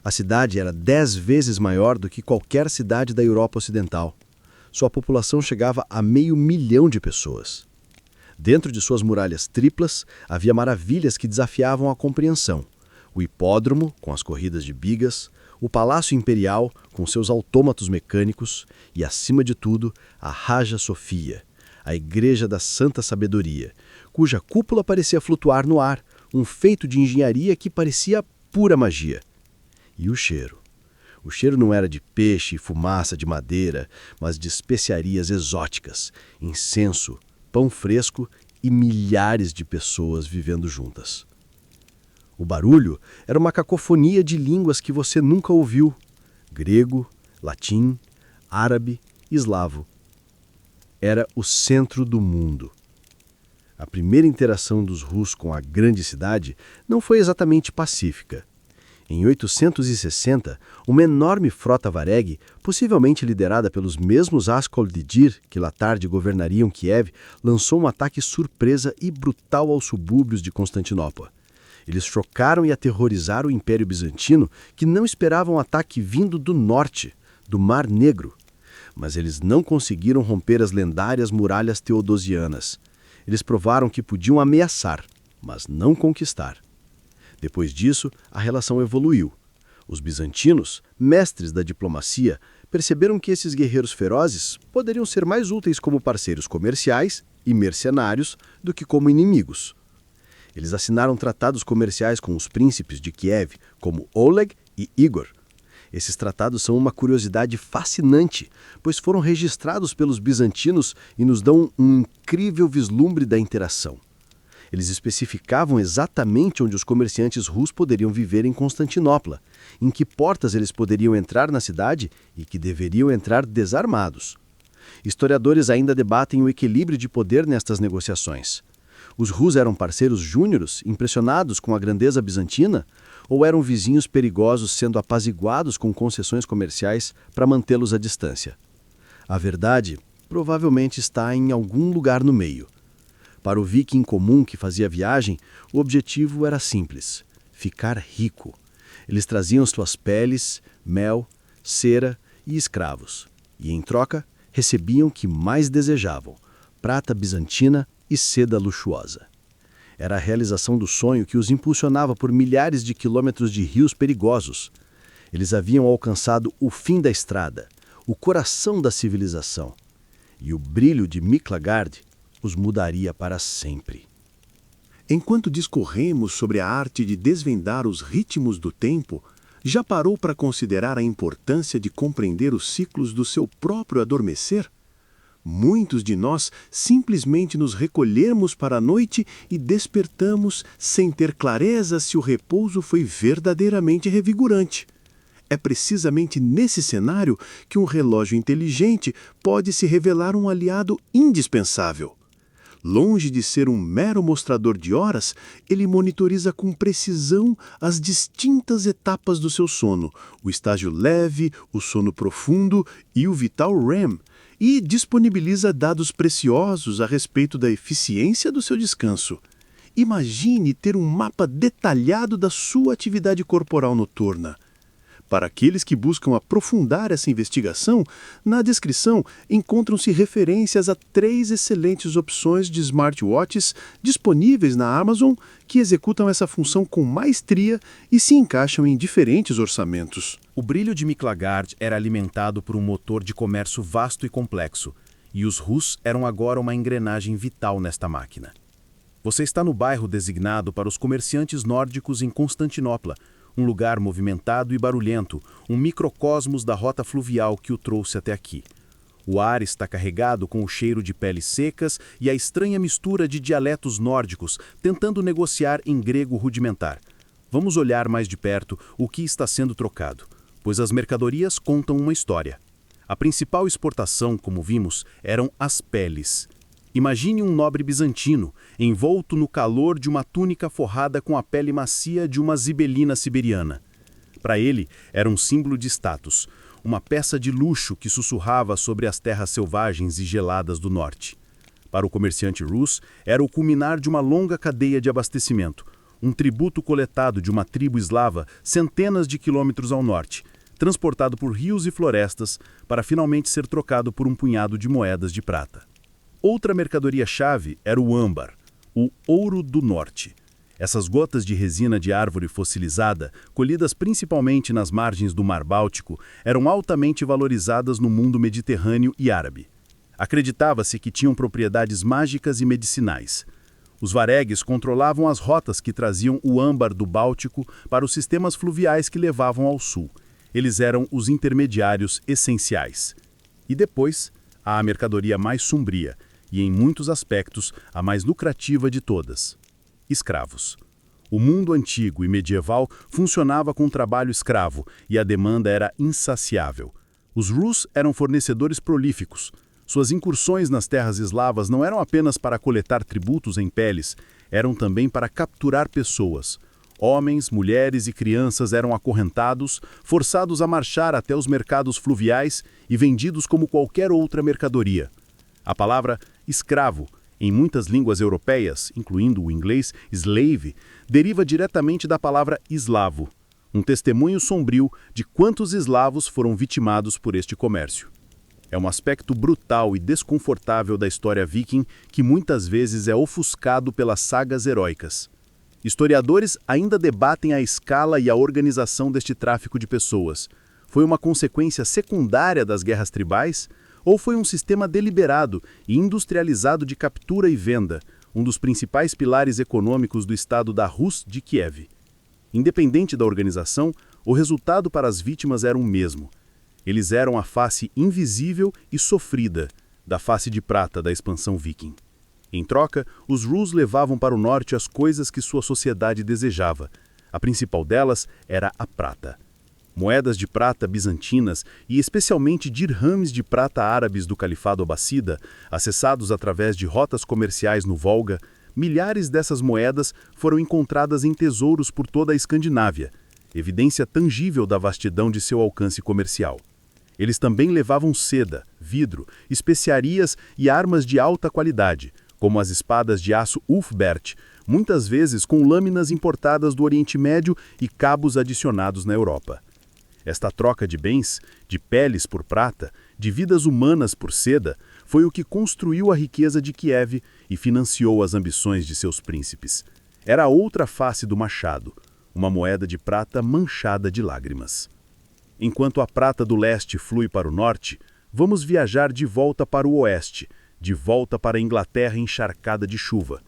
A cidade era 10 vezes maior do que qualquer cidade da Europa Ocidental. Sua população chegava a 500 mil de pessoas. Dentro de suas muralhas triplas, havia maravilhas que desafiavam a compreensão. O hipódromo, com as corridas de bigas, o Palácio Imperial, com seus autômatos mecânicos, e, acima de tudo, a Hagia Sophia, a Igreja da Santa Sabedoria, cuja cúpula parecia flutuar no ar, um feito de engenharia que parecia pura magia. E o cheiro? O cheiro não era de peixe e fumaça de madeira, mas de especiarias exóticas, incenso, pão fresco e milhares de pessoas vivendo juntas. O barulho era uma cacofonia de línguas que você nunca ouviu: grego, latim, árabe, eslavo. Era o centro do mundo. A primeira interação dos russos com a grande cidade não foi exatamente pacífica. Em 860, uma enorme frota vareg, possivelmente liderada pelos mesmos Ascoldidir que lá tarde governariam Kiev, lançou um ataque surpresa e brutal aos subúrbios de Constantinopla. Eles chocaram e aterrorizaram o Império Bizantino, que não esperava um ataque vindo do norte, do Mar Negro. Mas eles não conseguiram romper as lendárias muralhas teodosianas. Eles provaram que podiam ameaçar, mas não conquistar. Depois disso, a relação evoluiu. Os bizantinos, mestres da diplomacia, perceberam que esses guerreiros ferozes poderiam ser mais úteis como parceiros comerciais e mercenários do que como inimigos. Eles assinaram tratados comerciais com os príncipes de Kiev, como Oleg e Igor. Esses tratados são uma curiosidade fascinante, pois foram registrados pelos bizantinos e nos dão um incrível vislumbre da interação. Eles especificavam exatamente onde os comerciantes russos poderiam viver em Constantinopla, em que portas eles poderiam entrar na cidade e que deveriam entrar desarmados. Historiadores ainda debatem o equilíbrio de poder nestas negociações. Os Rus eram parceiros júniores, impressionados com a grandeza bizantina, ou eram vizinhos perigosos sendo apaziguados com concessões comerciais para mantê-los à distância? A verdade provavelmente está em algum lugar no meio. Para o viking comum que fazia a viagem, o objetivo era simples: ficar rico. Eles traziam suas peles, mel, cera e escravos. E, em troca, recebiam o que mais desejavam: prata bizantina e seda luxuosa. Era a realização do sonho que os impulsionava por milhares de quilômetros de rios perigosos. Eles haviam alcançado o fim da estrada, o coração da civilização. E o brilho de Miklagard os mudaria para sempre. Enquanto discorremos sobre a arte de desvendar os ritmos do tempo, já parou para considerar a importância de compreender os ciclos do seu próprio adormecer? Muitos de nós simplesmente nos recolhemos para a noite e despertamos sem ter clareza se o repouso foi verdadeiramente revigorante. É precisamente nesse cenário que um relógio inteligente pode se revelar um aliado indispensável. Longe de ser um mero mostrador de horas, ele monitoriza com precisão as distintas etapas do seu sono, o estágio leve, o sono profundo e o vital REM, e disponibiliza dados preciosos a respeito da eficiência do seu descanso. Imagine ter um mapa detalhado da sua atividade corporal noturna. Para aqueles que buscam aprofundar essa investigação, na descrição encontram-se referências a 3 excelentes opções de smartwatches disponíveis na Amazon que executam essa função com maestria e se encaixam em diferentes orçamentos. O brilho de Miklagard era alimentado por um motor de comércio vasto e complexo, e os Rus eram agora uma engrenagem vital nesta máquina. Você está no bairro designado para os comerciantes nórdicos em Constantinopla, um lugar movimentado e barulhento, um microcosmos da rota fluvial que o trouxe até aqui. O ar está carregado com o cheiro de peles secas e a estranha mistura de dialetos nórdicos, tentando negociar em grego rudimentar. Vamos olhar mais de perto o que está sendo trocado, pois as mercadorias contam uma história. A principal exportação, como vimos, eram as peles. Imagine um nobre bizantino, envolto no calor de uma túnica forrada com a pele macia de uma zibelina siberiana. Para ele, era um símbolo de status, uma peça de luxo que sussurrava sobre as terras selvagens e geladas do norte. Para o comerciante Rus, era o culminar de uma longa cadeia de abastecimento, um tributo coletado de uma tribo eslava centenas de quilômetros ao norte, transportado por rios e florestas para finalmente ser trocado por um punhado de moedas de prata. Outra mercadoria-chave era o âmbar, o ouro do norte. Essas gotas de resina de árvore fossilizada, colhidas principalmente nas margens do Mar Báltico, eram altamente valorizadas no mundo mediterrâneo e árabe. Acreditava-se que tinham propriedades mágicas e medicinais. Os varegues controlavam as rotas que traziam o âmbar do Báltico para os sistemas fluviais que levavam ao sul. Eles eram os intermediários essenciais. E depois, há a mercadoria mais sombria, e em muitos aspectos a mais lucrativa de todas: escravos. O mundo antigo e medieval funcionava com trabalho escravo e a demanda era insaciável. Os Rus eram fornecedores prolíficos. Suas incursões nas terras eslavas não eram apenas para coletar tributos em peles, eram também para capturar pessoas. Homens, mulheres e crianças eram acorrentados, forçados a marchar até os mercados fluviais e vendidos como qualquer outra mercadoria. A palavra escravo, em muitas línguas europeias, incluindo o inglês slave, deriva diretamente da palavra eslavo, um testemunho sombrio de quantos eslavos foram vitimados por este comércio. É um aspecto brutal e desconfortável da história viking que muitas vezes é ofuscado pelas sagas heróicas. Historiadores ainda debatem a escala e a organização deste tráfico de pessoas. Foi uma consequência secundária das guerras tribais? Ou foi um sistema deliberado e industrializado de captura e venda, um dos principais pilares econômicos do estado da Rus de Kiev? Independente da organização, o resultado para as vítimas era o mesmo. Eles eram a face invisível e sofrida da face de prata da expansão viking. Em troca, os Rus levavam para o norte as coisas que sua sociedade desejava. A principal delas era a prata. Moedas de prata bizantinas e especialmente dirhams de prata árabes do Califado Abássida, acessados através de rotas comerciais no Volga, milhares dessas moedas foram encontradas em tesouros por toda a Escandinávia, evidência tangível da vastidão de seu alcance comercial. Eles também levavam seda, vidro, especiarias e armas de alta qualidade, como as espadas de aço Ulfbert, muitas vezes com lâminas importadas do Oriente Médio e cabos adicionados na Europa. Esta troca de bens, de peles por prata, de vidas humanas por seda, foi o que construiu a riqueza de Kiev e financiou as ambições de seus príncipes. Era a outra face do machado, uma moeda de prata manchada de lágrimas. Enquanto a prata do leste flui para o norte, vamos viajar de volta para o oeste, de volta para a Inglaterra encharcada de chuva.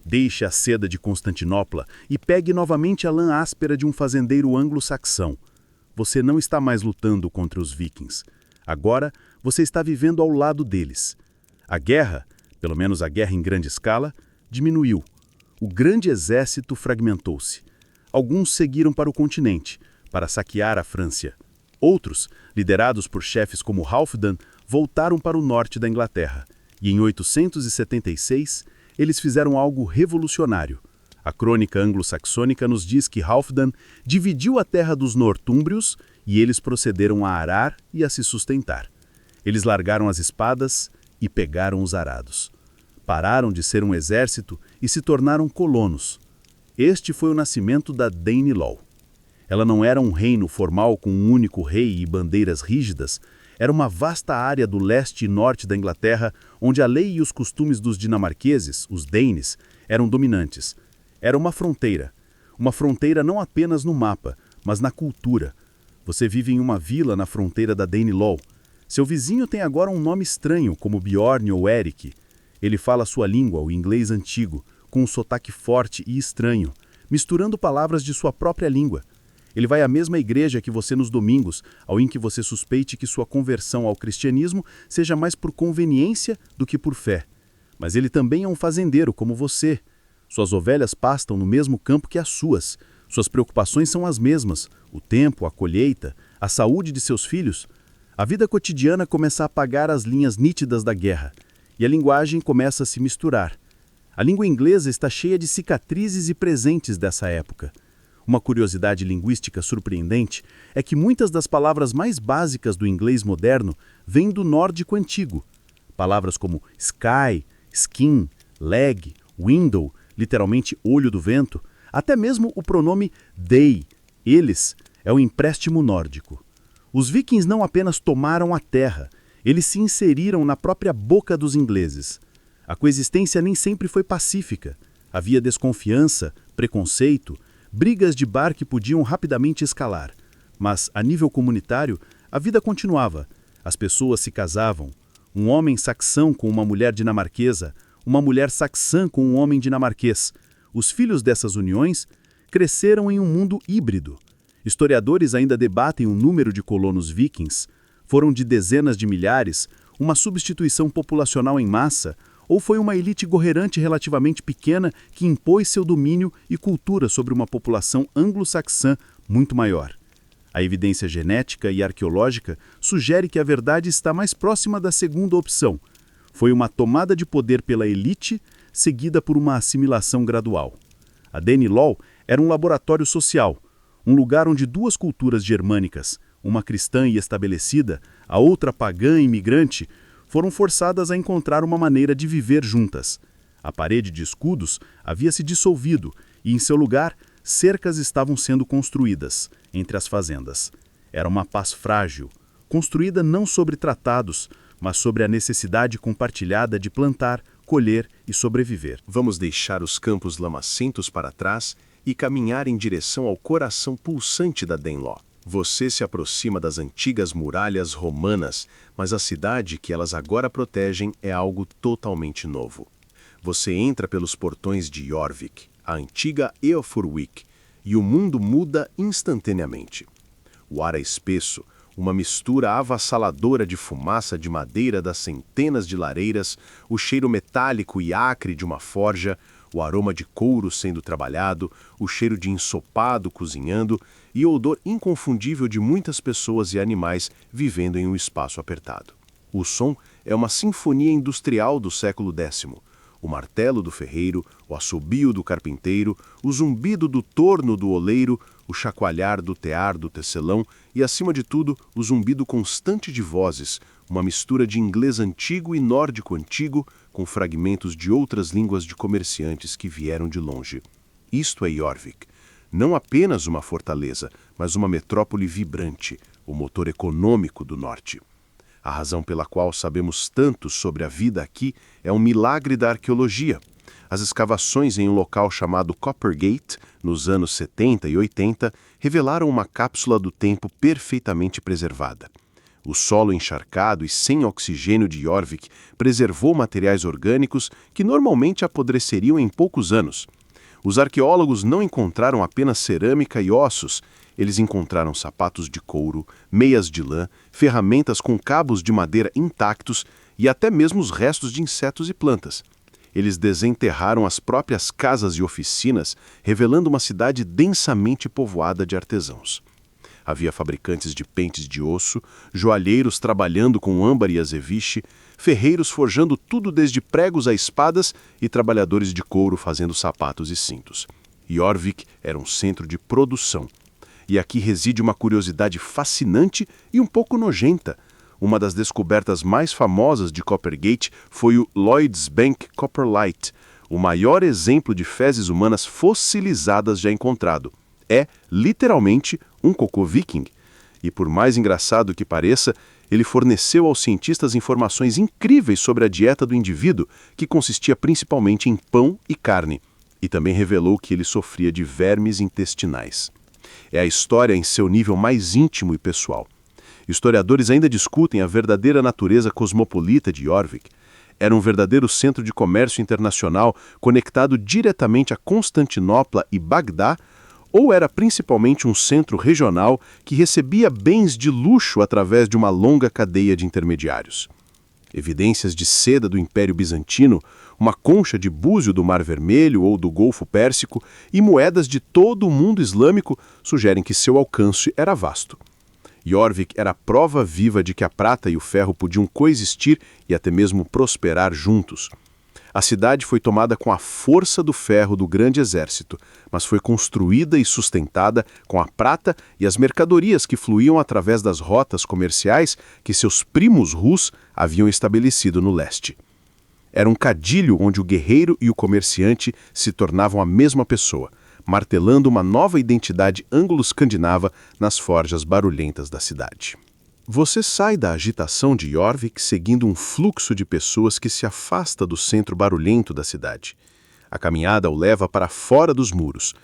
Deixe a seda de Constantinopla e pegue novamente a lã áspera de um fazendeiro anglo-saxão. Você não está mais lutando contra os vikings. Agora, você está vivendo ao lado deles. A guerra, pelo menos a guerra em grande escala, diminuiu. O grande exército fragmentou-se. Alguns seguiram para o continente, para saquear a França. Outros, liderados por chefes como Halfdan, voltaram para o norte da Inglaterra. E em 876, eles fizeram algo revolucionário. A crônica anglo-saxônica nos diz que Halfdan dividiu a terra dos nortúmbrios e eles procederam a arar e a se sustentar. Eles largaram as espadas e pegaram os arados. Pararam de ser um exército e se tornaram colonos. Este foi o nascimento da Danelaw. Ela não era um reino formal com um único rei e bandeiras rígidas, era uma vasta área do leste e norte da Inglaterra onde a lei e os costumes dos dinamarqueses, os Danes, eram dominantes. Era uma fronteira não apenas no mapa, mas na cultura. Você vive em uma vila na fronteira da Danelaw. Seu vizinho tem agora um nome estranho, como Bjorn ou Eric. Ele fala sua língua, o inglês antigo, com um sotaque forte e estranho, misturando palavras de sua própria língua. Ele vai à mesma igreja que você nos domingos, ao em que você suspeite que sua conversão ao cristianismo seja mais por conveniência do que por fé. Mas ele também é um fazendeiro, como você. Suas ovelhas pastam no mesmo campo que as suas. Suas preocupações são as mesmas: o tempo, a colheita, a saúde de seus filhos. A vida cotidiana começa a apagar as linhas nítidas da guerra, e a linguagem começa a se misturar. A língua inglesa está cheia de cicatrizes e presentes dessa época. Uma curiosidade linguística surpreendente é que muitas das palavras mais básicas do inglês moderno vêm do nórdico antigo. Palavras como sky, skin, leg, window, literalmente olho do vento, até mesmo o pronome they, eles, é um empréstimo nórdico. Os vikings não apenas tomaram a terra, eles se inseriram na própria boca dos ingleses. A coexistência nem sempre foi pacífica. Havia desconfiança, preconceito, brigas de bar que podiam rapidamente escalar. Mas, a nível comunitário, a vida continuava. As pessoas se casavam. Um homem saxão com uma mulher dinamarquesa, uma mulher saxã com um homem dinamarquês. Os filhos dessas uniões cresceram em um mundo híbrido. Historiadores ainda debatem o número de colonos vikings. Foram de dezenas de milhares, uma substituição populacional em massa, ou foi uma elite governante relativamente pequena que impôs seu domínio e cultura sobre uma população anglo-saxã muito maior. A evidência genética e arqueológica sugere que a verdade está mais próxima da segunda opção. Foi uma tomada de poder pela elite, seguida por uma assimilação gradual. A Danelaw era um laboratório social, um lugar onde duas culturas germânicas, uma cristã e estabelecida, a outra pagã e imigrante, foram forçadas a encontrar uma maneira de viver juntas. A parede de escudos havia se dissolvido e, em seu lugar, cercas estavam sendo construídas entre as fazendas. Era uma paz frágil, construída não sobre tratados, mas sobre a necessidade compartilhada de plantar, colher e sobreviver. Vamos deixar os campos lamacentos para trás e caminhar em direção ao coração pulsante da Danelaw. Você se aproxima das antigas muralhas romanas, mas a cidade que elas agora protegem é algo totalmente novo. Você entra pelos portões de Jorvik, a antiga Eoforwick, e o mundo muda instantaneamente. O ar é espesso, uma mistura avassaladora de fumaça de madeira das centenas de lareiras, o cheiro metálico e acre de uma forja, o aroma de couro sendo trabalhado, o cheiro de ensopado cozinhando e o odor inconfundível de muitas pessoas e animais vivendo em um espaço apertado. O som é uma sinfonia industrial do século X. O martelo do ferreiro, o assobio do carpinteiro, o zumbido do torno do oleiro, o chacoalhar do tear do tecelão e, acima de tudo, o zumbido constante de vozes, uma mistura de inglês antigo e nórdico antigo, com fragmentos de outras línguas de comerciantes que vieram de longe. Isto é Jorvik. Não apenas uma fortaleza, mas uma metrópole vibrante, o motor econômico do norte. A razão pela qual sabemos tanto sobre a vida aqui é um milagre da arqueologia. As escavações em um local chamado Coppergate, nos anos 70 e 80, revelaram uma cápsula do tempo perfeitamente preservada. O solo encharcado e sem oxigênio de Jorvik preservou materiais orgânicos que normalmente apodreceriam em poucos anos. Os arqueólogos não encontraram apenas cerâmica e ossos, eles encontraram sapatos de couro, meias de lã, ferramentas com cabos de madeira intactos e até mesmo os restos de insetos e plantas. Eles desenterraram as próprias casas e oficinas, revelando uma cidade densamente povoada de artesãos. Havia fabricantes de pentes de osso, joalheiros trabalhando com âmbar e azeviche, ferreiros forjando tudo desde pregos a espadas e trabalhadores de couro fazendo sapatos e cintos. Jorvik era um centro de produção. E aqui reside uma curiosidade fascinante e um pouco nojenta. Uma das descobertas mais famosas de Coppergate foi o Lloyds Bank Copperlight, o maior exemplo de fezes humanas fossilizadas já encontrado. É, literalmente, um cocô viking. E por mais engraçado que pareça, ele forneceu aos cientistas informações incríveis sobre a dieta do indivíduo, que consistia principalmente em pão e carne, e também revelou que ele sofria de vermes intestinais. É a história em seu nível mais íntimo e pessoal. Historiadores ainda discutem a verdadeira natureza cosmopolita de Jorvik. Era um verdadeiro centro de comércio internacional conectado diretamente a Constantinopla e Bagdá, ou era principalmente um centro regional que recebia bens de luxo através de uma longa cadeia de intermediários. Evidências de seda do Império Bizantino, uma concha de búzio do Mar Vermelho ou do Golfo Pérsico e moedas de todo o mundo islâmico sugerem que seu alcance era vasto. Jorvik era a prova viva de que a prata e o ferro podiam coexistir e até mesmo prosperar juntos. A cidade foi tomada com a força do ferro do grande exército, mas foi construída e sustentada com a prata e as mercadorias que fluíam através das rotas comerciais que seus primos Rus haviam estabelecido no leste. Era um cadilho onde o guerreiro e o comerciante se tornavam a mesma pessoa, martelando uma nova identidade anglo-escandinava nas forjas barulhentas da cidade. Você sai da agitação de Jorvik seguindo um fluxo de pessoas que se afasta do centro barulhento da cidade. A caminhada o leva para fora dos muros.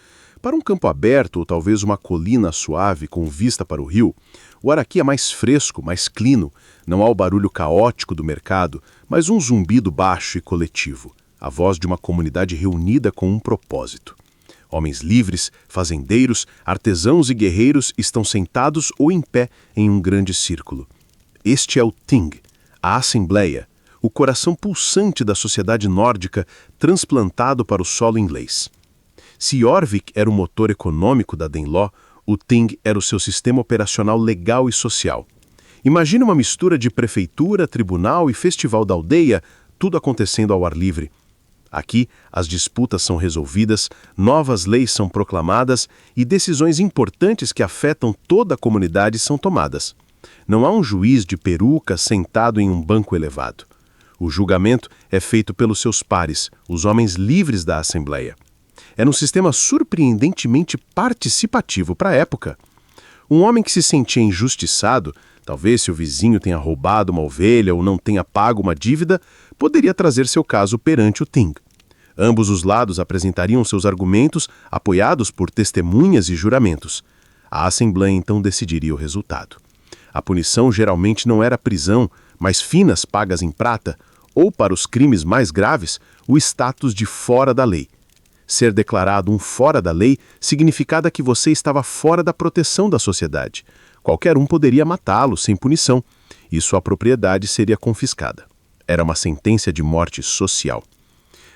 Para um campo aberto ou talvez uma colina suave com vista para o rio, o ar aqui é mais fresco, mais clino. Não há o barulho caótico do mercado, mas um zumbido baixo e coletivo, a voz de uma comunidade reunida com um propósito. Homens livres, fazendeiros, artesãos e guerreiros estão sentados ou em pé em um grande círculo. Este é o Ting, a Assembleia, o coração pulsante da sociedade nórdica transplantado para o solo inglês. Se Jorvik era o motor econômico da Danelaw, o Ting era o seu sistema operacional legal e social. Imagine uma mistura de prefeitura, tribunal e festival da aldeia, tudo acontecendo ao ar livre. Aqui, as disputas são resolvidas, novas leis são proclamadas e decisões importantes que afetam toda a comunidade são tomadas. Não há um juiz de peruca sentado em um banco elevado. O julgamento é feito pelos seus pares, os homens livres da Assembleia. Era um sistema surpreendentemente participativo para a época. Um homem que se sentia injustiçado, talvez se o vizinho tenha roubado uma ovelha ou não tenha pago uma dívida, poderia trazer seu caso perante o Ting. Ambos os lados apresentariam seus argumentos, apoiados por testemunhas e juramentos. A Assembleia então decidiria o resultado. A punição geralmente não era prisão, mas finas pagas em prata, ou, para os crimes mais graves, o status de fora da lei. Ser declarado um fora da lei significava que você estava fora da proteção da sociedade. Qualquer um poderia matá-lo sem punição, e sua propriedade seria confiscada. Era uma sentença de morte social.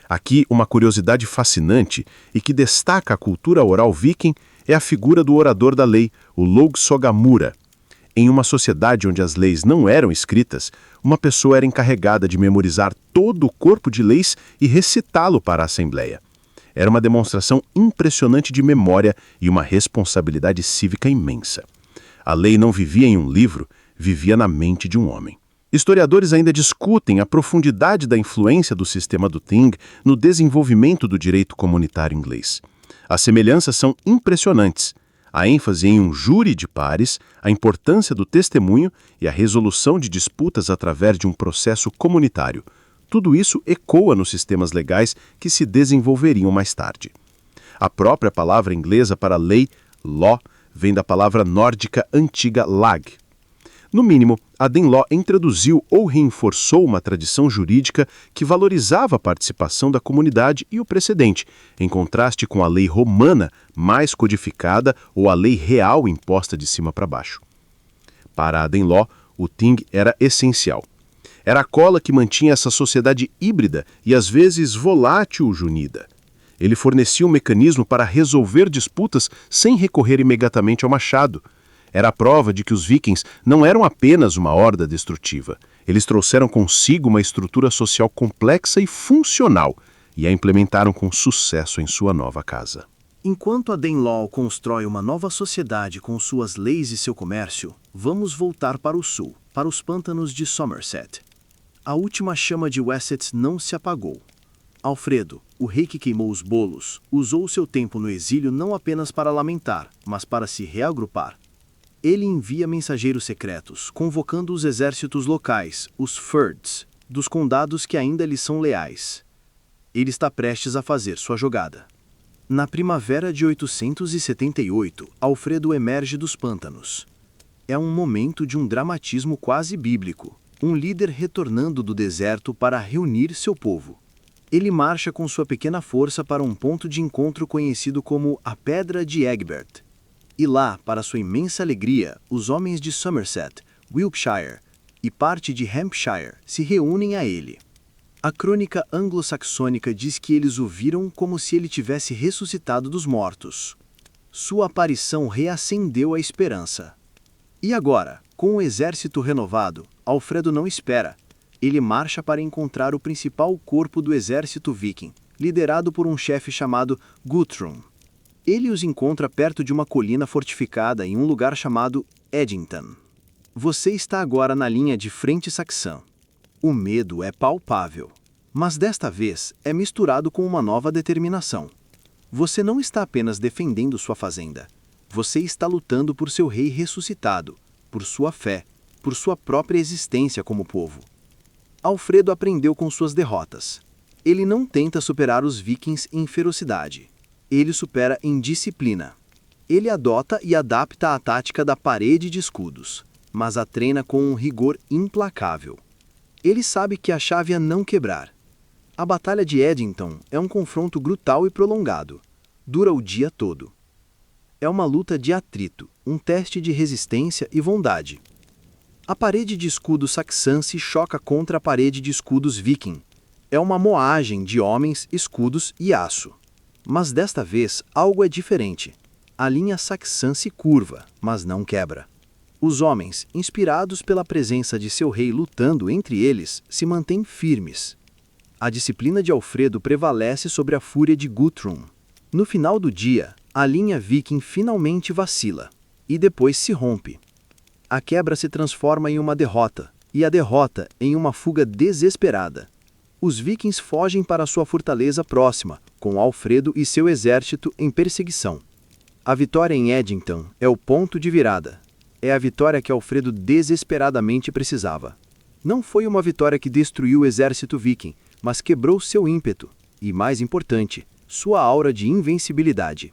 Aqui, uma curiosidade fascinante e que destaca a cultura oral viking é a figura do orador da lei, o Logsogamura. Em uma sociedade onde as leis não eram escritas, uma pessoa era encarregada de memorizar todo o corpo de leis e recitá-lo para a Assembleia. Era uma demonstração impressionante de memória e uma responsabilidade cívica imensa. A lei não vivia em um livro, vivia na mente de um homem. Historiadores ainda discutem a profundidade da influência do sistema do Ting no desenvolvimento do direito comunitário inglês. As semelhanças são impressionantes. A ênfase em um júri de pares, a importância do testemunho e a resolução de disputas através de um processo comunitário. Tudo isso ecoa nos sistemas legais que se desenvolveriam mais tarde. A própria palavra inglesa para lei, law, vem da palavra nórdica antiga lag. No mínimo, a Danelaw introduziu ou reforçou uma tradição jurídica que valorizava a participação da comunidade e o precedente, em contraste com a lei romana mais codificada ou a lei real imposta de cima para baixo. Para a Danelaw, o Ting era essencial. Era a cola que mantinha essa sociedade híbrida e às vezes volátil junida. Ele fornecia um mecanismo para resolver disputas sem recorrer imediatamente ao machado. Era a prova de que os vikings não eram apenas uma horda destrutiva. Eles trouxeram consigo uma estrutura social complexa e funcional e a implementaram com sucesso em sua nova casa. Enquanto a Danelaw constrói uma nova sociedade com suas leis e seu comércio, vamos voltar para o sul, para os pântanos de Somerset. A última chama de Wessex não se apagou. Alfredo, o rei que queimou os bolos, usou seu tempo no exílio não apenas para lamentar, mas para se reagrupar. Ele envia mensageiros secretos, convocando os exércitos locais, os Firds, dos condados que ainda lhe são leais. Ele está prestes a fazer sua jogada. Na primavera de 878, Alfredo emerge dos pântanos. É um momento de um dramatismo quase bíblico, um líder retornando do deserto para reunir seu povo. Ele marcha com sua pequena força para um ponto de encontro conhecido como a Pedra de Egbert. E lá, para sua imensa alegria, os homens de Somerset, Wiltshire e parte de Hampshire se reúnem a ele. A crônica anglo-saxônica diz que eles o viram como se ele tivesse ressuscitado dos mortos. Sua aparição reacendeu a esperança. E agora, com o exército renovado, Alfredo não espera. Ele marcha para encontrar o principal corpo do exército viking, liderado por um chefe chamado Guthrum. Ele os encontra perto de uma colina fortificada em um lugar chamado Edington. Você está agora na linha de frente saxã. O medo é palpável, mas desta vez é misturado com uma nova determinação. Você não está apenas defendendo sua fazenda. Você está lutando por seu rei ressuscitado, por sua fé, por sua própria existência como povo. Alfredo aprendeu com suas derrotas. Ele não tenta superar os vikings em ferocidade. Ele supera em disciplina. Ele adota e adapta a tática da parede de escudos, mas a treina com um rigor implacável. Ele sabe que a chave é não quebrar. A Batalha de Edington é um confronto brutal e prolongado. Dura o dia todo. É uma luta de atrito, um teste de resistência e bondade. A parede de escudos saxã se choca contra a parede de escudos viking. É uma moagem de homens, escudos e aço. Mas desta vez algo é diferente. A linha saxã se curva, mas não quebra. Os homens, inspirados pela presença de seu rei lutando entre eles, se mantêm firmes. A disciplina de Alfredo prevalece sobre a fúria de Guthrum. No final do dia, a linha viking finalmente vacila, e depois se rompe. A quebra se transforma em uma derrota, e a derrota em uma fuga desesperada. Os vikings fogem para sua fortaleza próxima, com Alfredo e seu exército em perseguição. A vitória em Edington é o ponto de virada. É a vitória que Alfredo desesperadamente precisava. Não foi uma vitória que destruiu o exército viking, mas quebrou seu ímpeto e, mais importante, sua aura de invencibilidade.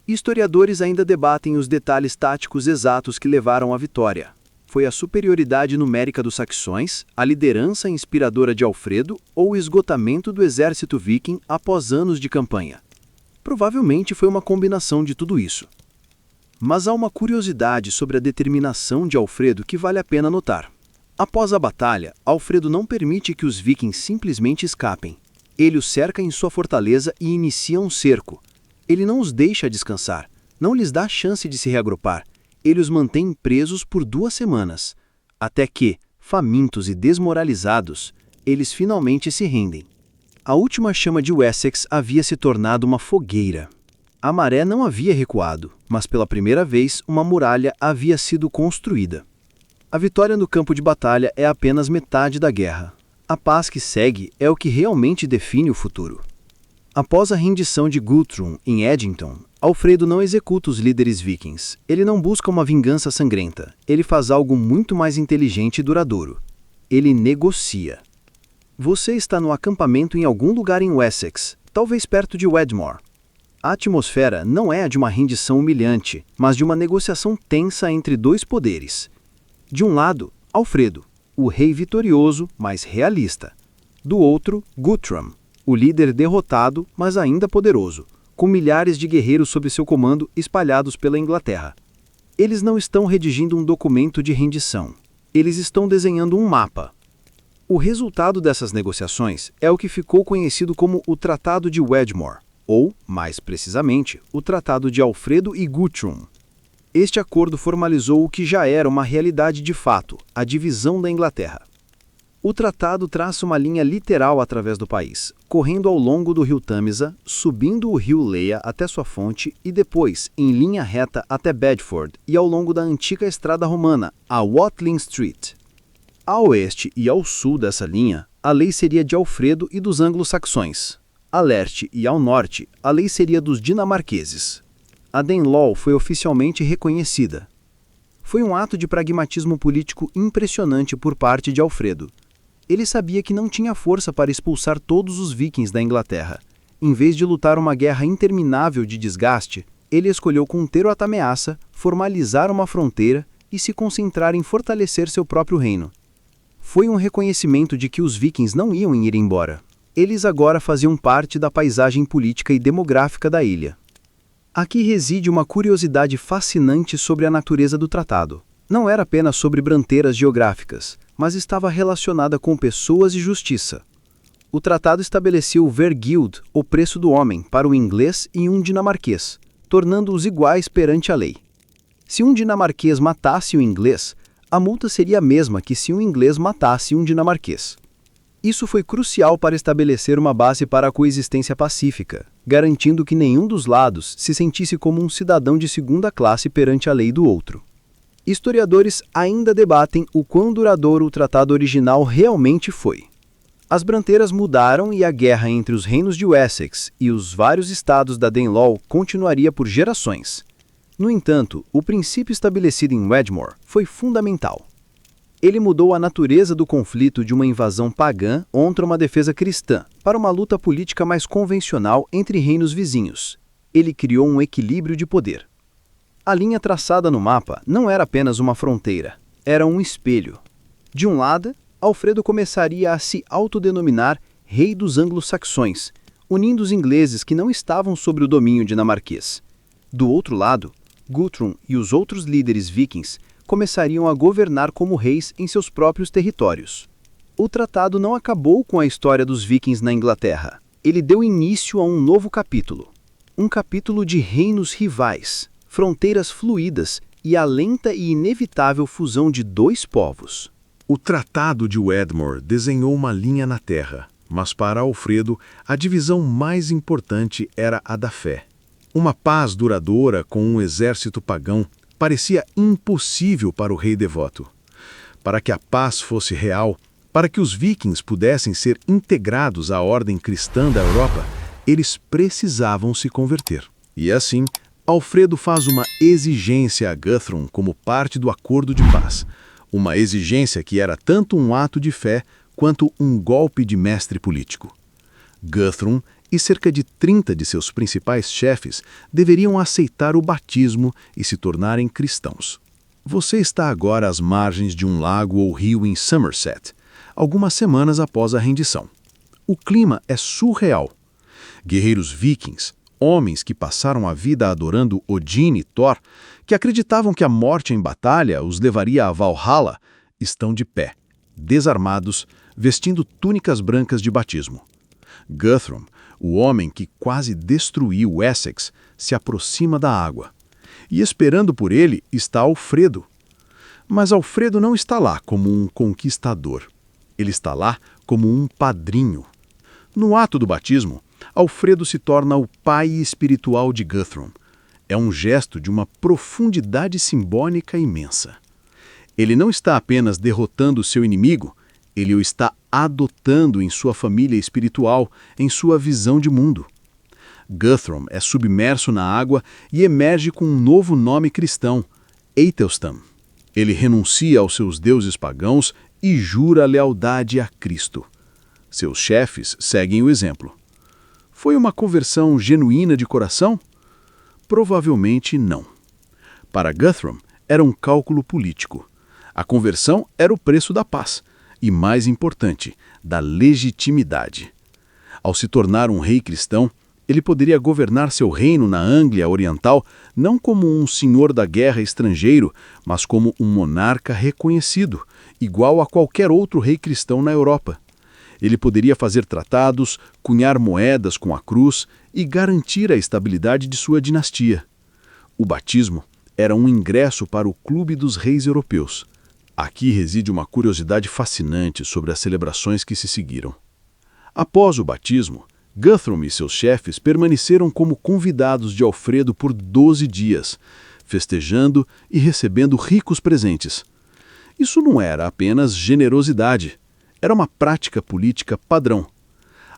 Historiadores ainda debatem os detalhes táticos exatos que levaram à vitória. Foi a superioridade numérica dos saxões, a liderança inspiradora de Alfredo ou o esgotamento do exército viking após anos de campanha? Provavelmente foi uma combinação de tudo isso. Mas há uma curiosidade sobre a determinação de Alfredo que vale a pena notar. Após a batalha, Alfredo não permite que os vikings simplesmente escapem. Ele os cerca em sua fortaleza e inicia um cerco. Ele não os deixa descansar, não lhes dá chance de se reagrupar. Ele os mantém presos por 2 semanas, até que, famintos e desmoralizados, eles finalmente se rendem. A última chama de Wessex havia se tornado uma fogueira. A maré não havia recuado, mas pela primeira vez uma muralha havia sido construída. A vitória no campo de batalha é apenas metade da guerra. A paz que segue é o que realmente define o futuro. Após a rendição de Guthrum em Edington, Alfredo não executa os líderes vikings. Ele não busca uma vingança sangrenta. Ele faz algo muito mais inteligente e duradouro. Ele negocia. Você está no acampamento em algum lugar em Wessex, talvez perto de Wedmore. A atmosfera não é a de uma rendição humilhante, mas de uma negociação tensa entre 2 poderes. De um lado, Alfredo, o rei vitorioso, mas realista. Do outro, Guthrum, o líder derrotado, mas ainda poderoso, com milhares de guerreiros sob seu comando espalhados pela Inglaterra. Eles não estão redigindo um documento de rendição. Eles estão desenhando um mapa. O resultado dessas negociações é o que ficou conhecido como o Tratado de Wedmore, ou, mais precisamente, o Tratado de Alfredo e Guthrum. Este acordo formalizou o que já era uma realidade de fato, a divisão da Inglaterra. O tratado traça uma linha literal através do país, correndo ao longo do rio Tâmisa, subindo o rio Leia até sua fonte e depois, em linha reta até Bedford e ao longo da antiga estrada romana, a Watling Street. A oeste e ao sul dessa linha, a lei seria de Alfredo e dos anglo-saxões. A leste e ao norte, a lei seria dos dinamarqueses. A Danelaw foi oficialmente reconhecida. Foi um ato de pragmatismo político impressionante por parte de Alfredo. Ele sabia que não tinha força para expulsar todos os vikings da Inglaterra. Em vez de lutar uma guerra interminável de desgaste, ele escolheu conter a ameaça, formalizar uma fronteira e se concentrar em fortalecer seu próprio reino. Foi um reconhecimento de que os vikings não iam ir embora. Eles agora faziam parte da paisagem política e demográfica da ilha. Aqui reside uma curiosidade fascinante sobre a natureza do tratado. Não era apenas sobre branteiras geográficas, mas estava relacionada com pessoas e justiça. O tratado estabelecia o vergild, o preço do homem, para o inglês e um dinamarquês, tornando-os iguais perante a lei. Se um dinamarquês matasse o inglês, a multa seria a mesma que se um inglês matasse um dinamarquês. Isso foi crucial para estabelecer uma base para a coexistência pacífica, garantindo que nenhum dos lados se sentisse como um cidadão de segunda classe perante a lei do outro. Historiadores ainda debatem o quão duradouro o tratado original realmente foi. As branteiras mudaram e a guerra entre os reinos de Wessex e os vários estados da Danelaw continuaria por gerações. No entanto, o princípio estabelecido em Wedmore foi fundamental. Ele mudou a natureza do conflito de uma invasão pagã contra uma defesa cristã para uma luta política mais convencional entre reinos vizinhos. Ele criou um equilíbrio de poder. A linha traçada no mapa não era apenas uma fronteira, era um espelho. De um lado, Alfredo começaria a se autodenominar Rei dos Anglo-Saxões, unindo os ingleses que não estavam sob o domínio dinamarquês. Do outro lado, Guthrum e os outros líderes vikings começariam a governar como reis em seus próprios territórios. O tratado não acabou com a história dos vikings na Inglaterra. Ele deu início a um novo capítulo. Um capítulo de reinos rivais, fronteiras fluídas e a lenta e inevitável fusão de dois povos. O Tratado de Wedmore desenhou uma linha na terra, mas para Alfredo, a divisão mais importante era a da fé. Uma paz duradoura com um exército pagão parecia impossível para o rei devoto. Para que a paz fosse real, para que os vikings pudessem ser integrados à ordem cristã da Europa, eles precisavam se converter. E assim, Alfredo faz uma exigência a Guthrum como parte do acordo de paz. Uma exigência que era tanto um ato de fé quanto um golpe de mestre político. Guthrum e cerca de 30 de seus principais chefes deveriam aceitar o batismo e se tornarem cristãos. Você está agora às margens de um lago ou rio em Somerset, algumas semanas após a rendição. O clima é surreal. Guerreiros vikings, homens que passaram a vida adorando Odin e Thor, que acreditavam que a morte em batalha os levaria a Valhalla, estão de pé, desarmados, vestindo túnicas brancas de batismo. Guthrum, o homem que quase destruiu Essex, se aproxima da água. E esperando por ele está Alfredo. Mas Alfredo não está lá como um conquistador. Ele está lá como um padrinho. No ato do batismo, Alfredo se torna o pai espiritual de Guthrum. É um gesto de uma profundidade simbólica imensa. Ele não está apenas derrotando seu inimigo, ele o está adotando em sua família espiritual, em sua visão de mundo. Guthrum é submerso na água e emerge com um novo nome cristão, Aethelstan. Ele renuncia aos seus deuses pagãos e jura lealdade a Cristo. Seus chefes seguem o exemplo. Foi uma conversão genuína de coração? Provavelmente não. Para Guthrum, era um cálculo político. A conversão era o preço da paz e, mais importante, da legitimidade. Ao se tornar um rei cristão, ele poderia governar seu reino na Anglia Oriental não como um senhor da guerra estrangeiro, mas como um monarca reconhecido, igual a qualquer outro rei cristão na Europa. Ele poderia fazer tratados, cunhar moedas com a cruz e garantir a estabilidade de sua dinastia. O batismo era um ingresso para o Clube dos Reis Europeus. Aqui reside uma curiosidade fascinante sobre as celebrações que se seguiram. Após o batismo, Guthrum e seus chefes permaneceram como convidados de Alfredo por 12 dias, festejando e recebendo ricos presentes. Isso não era apenas generosidade, era uma prática política padrão.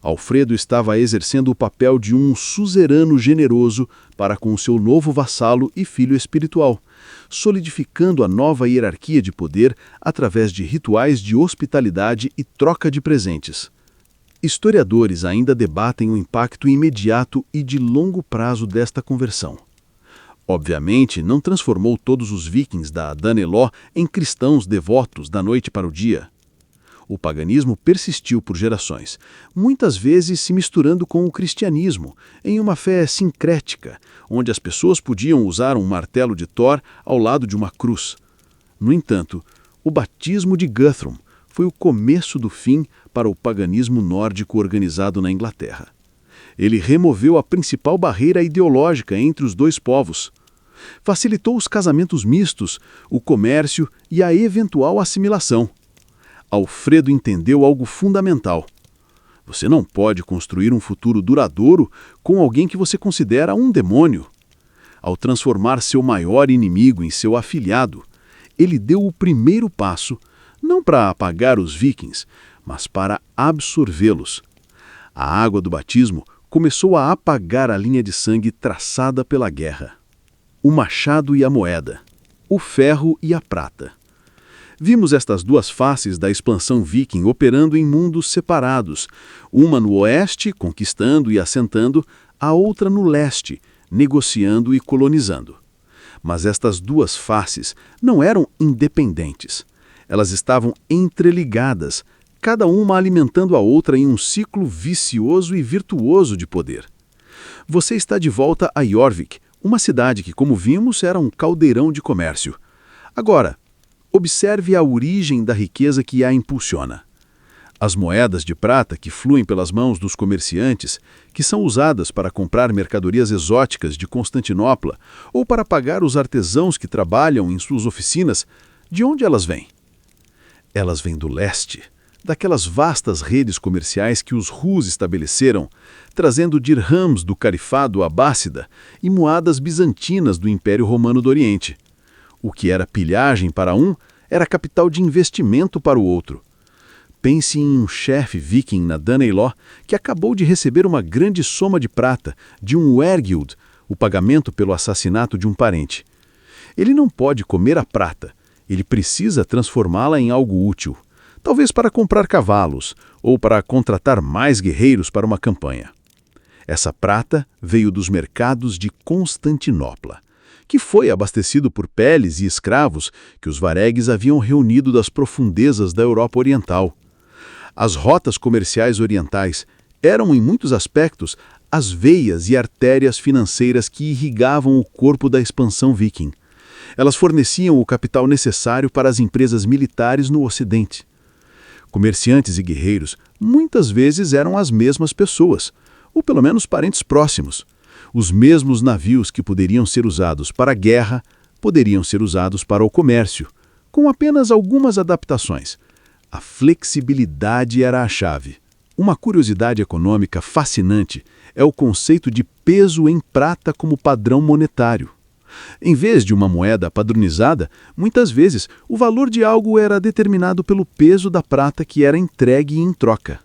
Alfredo estava exercendo o papel de um suzerano generoso para com seu novo vassalo e filho espiritual, solidificando a nova hierarquia de poder através de rituais de hospitalidade e troca de presentes. Historiadores ainda debatem o impacto imediato e de longo prazo desta conversão. Obviamente, não transformou todos os vikings da Daneló em cristãos devotos da noite para o dia. O paganismo persistiu por gerações, muitas vezes se misturando com o cristianismo, em uma fé sincrética, onde as pessoas podiam usar um martelo de Thor ao lado de uma cruz. No entanto, o batismo de Guthrum foi o começo do fim para o paganismo nórdico organizado na Inglaterra. Ele removeu a principal barreira ideológica entre os dois povos. Facilitou os casamentos mistos, o comércio e a eventual assimilação. Alfredo entendeu algo fundamental. Você não pode construir um futuro duradouro com alguém que você considera um demônio. Ao transformar seu maior inimigo em seu afilhado, ele deu o primeiro passo, não para apagar os vikings, mas para absorvê-los. A água do batismo começou a apagar a linha de sangue traçada pela guerra. O machado e a moeda, o ferro e a prata. Vimos estas duas faces da expansão viking operando em mundos separados, uma no oeste, conquistando e assentando, a outra no leste, negociando e colonizando. Mas estas duas faces não eram independentes. Elas estavam entreligadas, cada uma alimentando a outra em um ciclo vicioso e virtuoso de poder. Você está de volta a Jorvik, uma cidade que, como vimos, era um caldeirão de comércio. Agora, observe a origem da riqueza que a impulsiona. As moedas de prata que fluem pelas mãos dos comerciantes, que são usadas para comprar mercadorias exóticas de Constantinopla ou para pagar os artesãos que trabalham em suas oficinas, de onde elas vêm? Elas vêm do leste, daquelas vastas redes comerciais que os Rus estabeleceram, trazendo dirhams do califado abássida e moadas bizantinas do Império Romano do Oriente. O que era pilhagem para um, era capital de investimento para o outro. Pense em um chefe viking na Daneló que acabou de receber uma grande soma de prata de um wergild, o pagamento pelo assassinato de um parente. Ele não pode comer a prata, ele precisa transformá-la em algo útil, talvez para comprar cavalos ou para contratar mais guerreiros para uma campanha. Essa prata veio dos mercados de Constantinopla, que foi abastecido por peles e escravos que os varegues haviam reunido das profundezas da Europa Oriental. As rotas comerciais orientais eram, em muitos aspectos, as veias e artérias financeiras que irrigavam o corpo da expansão viking. Elas forneciam o capital necessário para as empresas militares no Ocidente. Comerciantes e guerreiros muitas vezes eram as mesmas pessoas, ou pelo menos parentes próximos. Os mesmos navios que poderiam ser usados para a guerra poderiam ser usados para o comércio, com apenas algumas adaptações. A flexibilidade era a chave. Uma curiosidade econômica fascinante é o conceito de peso em prata como padrão monetário. Em vez de uma moeda padronizada, muitas vezes o valor de algo era determinado pelo peso da prata que era entregue em troca.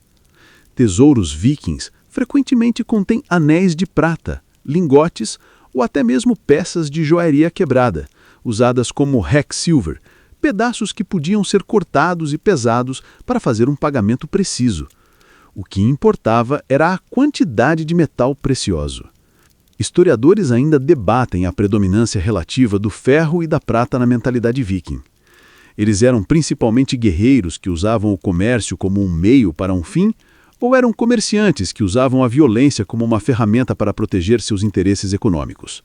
Tesouros vikings frequentemente contêm anéis de prata, lingotes ou até mesmo peças de joaria quebrada, usadas como hacksilver, pedaços que podiam ser cortados e pesados para fazer um pagamento preciso. O que importava era a quantidade de metal precioso. Historiadores ainda debatem a predominância relativa do ferro e da prata na mentalidade viking. Eles eram principalmente guerreiros que usavam o comércio como um meio para um fim, ou eram comerciantes que usavam a violência como uma ferramenta para proteger seus interesses econômicos.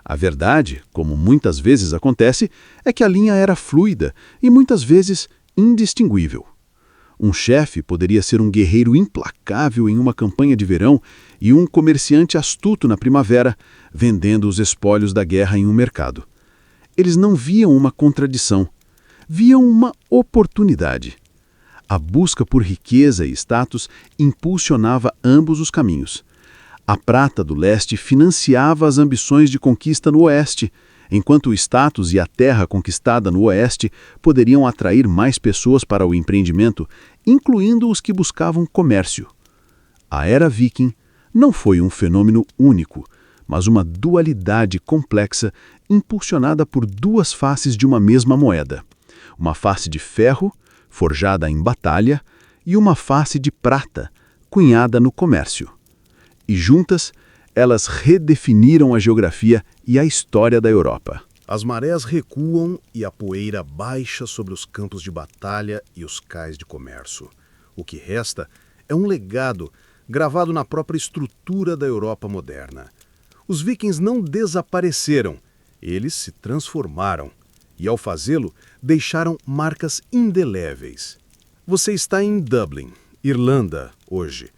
A verdade, como muitas vezes acontece, é que a linha era fluida e muitas vezes indistinguível. Um chefe poderia ser um guerreiro implacável em uma campanha de verão e um comerciante astuto na primavera, vendendo os espólios da guerra em um mercado. Eles não viam uma contradição, viam uma oportunidade. A busca por riqueza e status impulsionava ambos os caminhos. A prata do leste financiava as ambições de conquista no oeste, enquanto o status e a terra conquistada no oeste poderiam atrair mais pessoas para o empreendimento, incluindo os que buscavam comércio. A era viking não foi um fenômeno único, mas uma dualidade complexa impulsionada por duas faces de uma mesma moeda. Uma face de ferro, forjada em batalha, e uma face de prata, cunhada no comércio. E juntas, elas redefiniram a geografia e a história da Europa. As marés recuam e a poeira baixa sobre os campos de batalha e os cais de comércio. O que resta é um legado gravado na própria estrutura da Europa moderna. Os vikings não desapareceram, eles se transformaram. E, ao fazê-lo, deixaram marcas indeléveis. Você está em Dublin, Irlanda, hoje.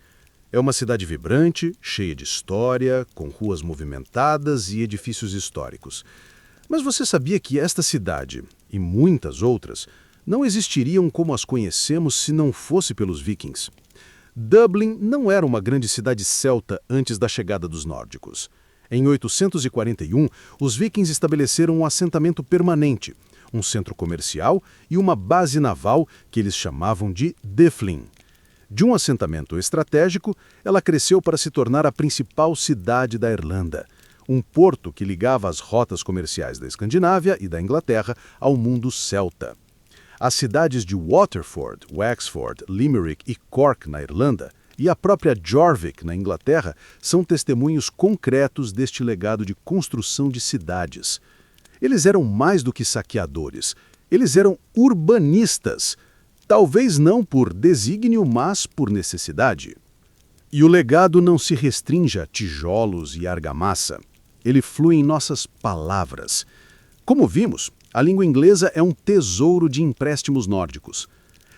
É uma cidade vibrante, cheia de história, com ruas movimentadas e edifícios históricos. Mas você sabia que esta cidade, e muitas outras, não existiriam como as conhecemos se não fosse pelos vikings? Dublin não era uma grande cidade celta antes da chegada dos nórdicos. Em 841, os vikings estabeleceram um assentamento permanente, um centro comercial e uma base naval que eles chamavam de Dyflin. De um assentamento estratégico, ela cresceu para se tornar a principal cidade da Irlanda, um porto que ligava as rotas comerciais da Escandinávia e da Inglaterra ao mundo celta. As cidades de Waterford, Wexford, Limerick e Cork, na Irlanda, e a própria Jorvik, na Inglaterra, são testemunhos concretos deste legado de construção de cidades. Eles eram mais do que saqueadores, eles eram urbanistas, talvez não por desígnio, mas por necessidade. E o legado não se restringe a tijolos e argamassa. Ele flui em nossas palavras. Como vimos, a língua inglesa é um tesouro de empréstimos nórdicos.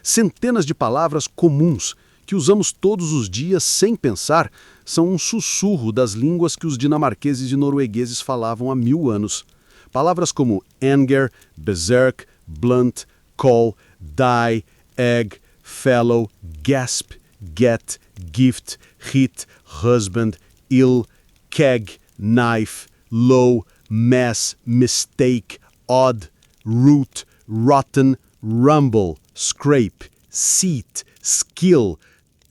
Centenas de palavras comuns que usamos todos os dias sem pensar são um sussurro das línguas que os dinamarqueses e noruegueses falavam há 1000 anos. Palavras como anger, berserk, blunt, call, die, egg, fellow, gasp, get, gift, hit, husband, ill, keg, knife, low, mess, mistake, odd, root, rotten, rumble, scrape, seat, skill,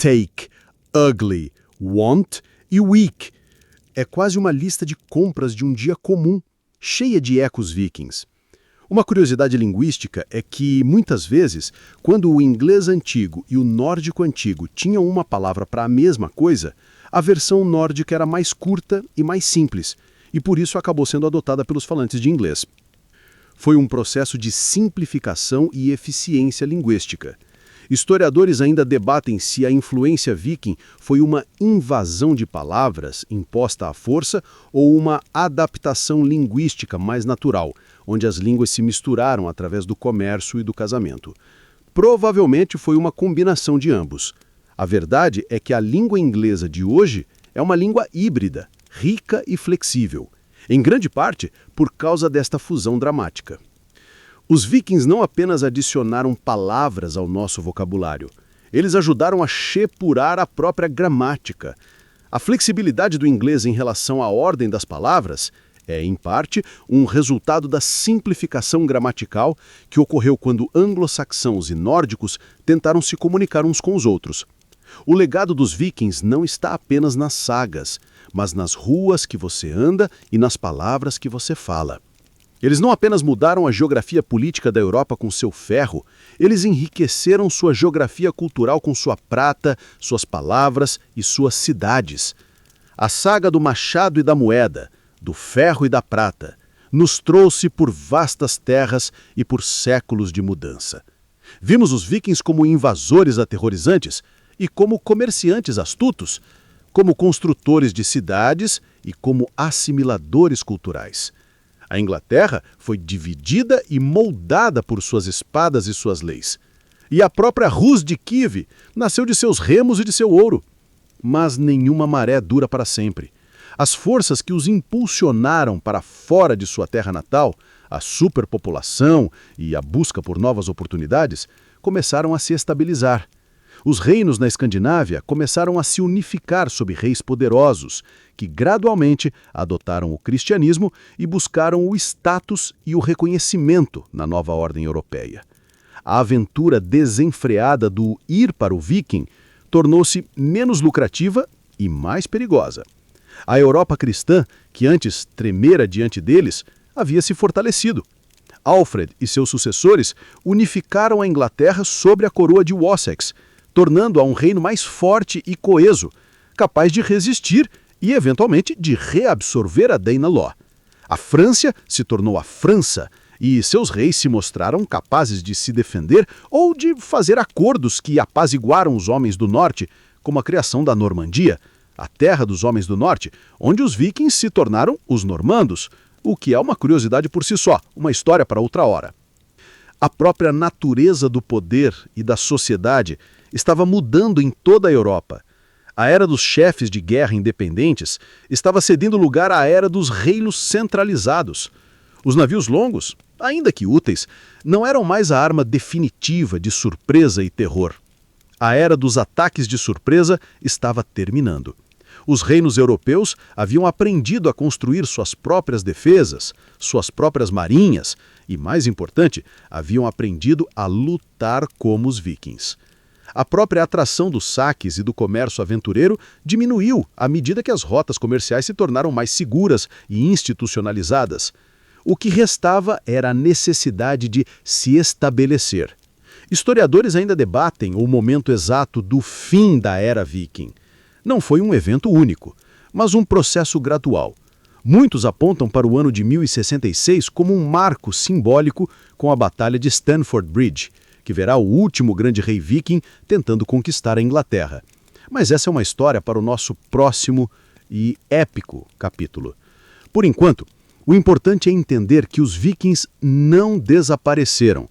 take, ugly, want e weak. É quase uma lista de compras de um dia comum, cheia de ecos vikings. Uma curiosidade linguística é que, muitas vezes, quando o inglês antigo e o nórdico antigo tinham uma palavra para a mesma coisa, a versão nórdica era mais curta e mais simples, e por isso acabou sendo adotada pelos falantes de inglês. Foi um processo de simplificação e eficiência linguística. Historiadores ainda debatem se a influência viking foi uma invasão de palavras imposta à força ou uma adaptação linguística mais natural, onde as línguas se misturaram através do comércio e do casamento. Provavelmente foi uma combinação de ambos. A verdade é que a língua inglesa de hoje é uma língua híbrida, rica e flexível, em grande parte por causa desta fusão dramática. Os vikings não apenas adicionaram palavras ao nosso vocabulário, eles ajudaram a shepurar a própria gramática. A flexibilidade do inglês em relação à ordem das palavras é, em parte, um resultado da simplificação gramatical que ocorreu quando anglo-saxãos e nórdicos tentaram se comunicar uns com os outros. O legado dos vikings não está apenas nas sagas, mas nas ruas que você anda e nas palavras que você fala. Eles não apenas mudaram a geografia política da Europa com seu ferro, eles enriqueceram sua geografia cultural com sua prata, suas palavras e suas cidades. A saga do machado e da moeda, do ferro e da prata, nos trouxe por vastas terras e por séculos de mudança. Vimos os vikings como invasores aterrorizantes e como comerciantes astutos, como construtores de cidades e como assimiladores culturais. A Inglaterra foi dividida e moldada por suas espadas e suas leis. E a própria Rus de Kiev nasceu de seus remos e de seu ouro. Mas nenhuma maré dura para sempre. As forças que os impulsionaram para fora de sua terra natal, a superpopulação e a busca por novas oportunidades, começaram a se estabilizar. Os reinos na Escandinávia começaram a se unificar sob reis poderosos, que gradualmente adotaram o cristianismo e buscaram o status e o reconhecimento na nova ordem europeia. A aventura desenfreada do ir para o viking tornou-se menos lucrativa e mais perigosa. A Europa cristã, que antes tremera diante deles, havia se fortalecido. Alfred e seus sucessores unificaram a Inglaterra sobre a coroa de Wessex, tornando-a um reino mais forte e coeso, capaz de resistir e, eventualmente, de reabsorver a Danelaw. A França se tornou a França, e seus reis se mostraram capazes de se defender ou de fazer acordos que apaziguaram os homens do norte, como a criação da Normandia, a terra dos homens do norte, onde os vikings se tornaram os normandos, o que é uma curiosidade por si só, uma história para outra hora. A própria natureza do poder e da sociedade estava mudando em toda a Europa. A era dos chefes de guerra independentes estava cedendo lugar à era dos reinos centralizados. Os navios longos, ainda que úteis, não eram mais a arma definitiva de surpresa e terror. A era dos ataques de surpresa estava terminando. Os reinos europeus haviam aprendido a construir suas próprias defesas, suas próprias marinhas e, mais importante, haviam aprendido a lutar como os vikings. A própria atração dos saques e do comércio aventureiro diminuiu à medida que as rotas comerciais se tornaram mais seguras e institucionalizadas. O que restava era a necessidade de se estabelecer. Historiadores ainda debatem o momento exato do fim da era viking. Não foi um evento único, mas um processo gradual. Muitos apontam para o ano de 1066 como um marco simbólico com a Batalha de Stamford Bridge, que verá o último grande rei viking tentando conquistar a Inglaterra. Mas essa é uma história para o nosso próximo e épico capítulo. Por enquanto, o importante é entender que os vikings não desapareceram.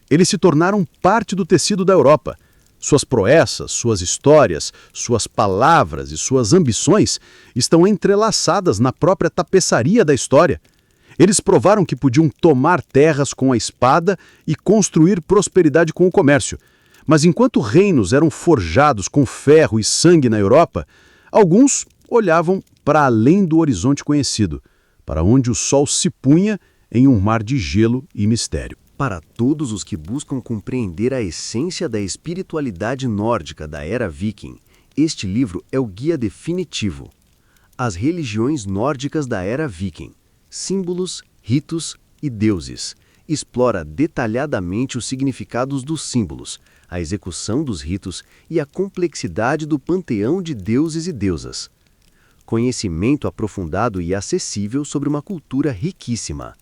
Eles se tornaram parte do tecido da Europa. Suas proezas, suas histórias, suas palavras e suas ambições estão entrelaçadas na própria tapeçaria da história. Eles provaram que podiam tomar terras com a espada e construir prosperidade com o comércio. Mas enquanto reinos eram forjados com ferro e sangue na Europa, alguns olhavam para além do horizonte conhecido, para onde o sol se punha em um mar de gelo e mistério. Para todos os que buscam compreender a essência da espiritualidade nórdica da era viking, este livro é o guia definitivo. As religiões nórdicas da era viking, símbolos, ritos e deuses. Explora detalhadamente os significados dos símbolos, a execução dos ritos e a complexidade do panteão de deuses e deusas. Conhecimento aprofundado e acessível sobre uma cultura riquíssima.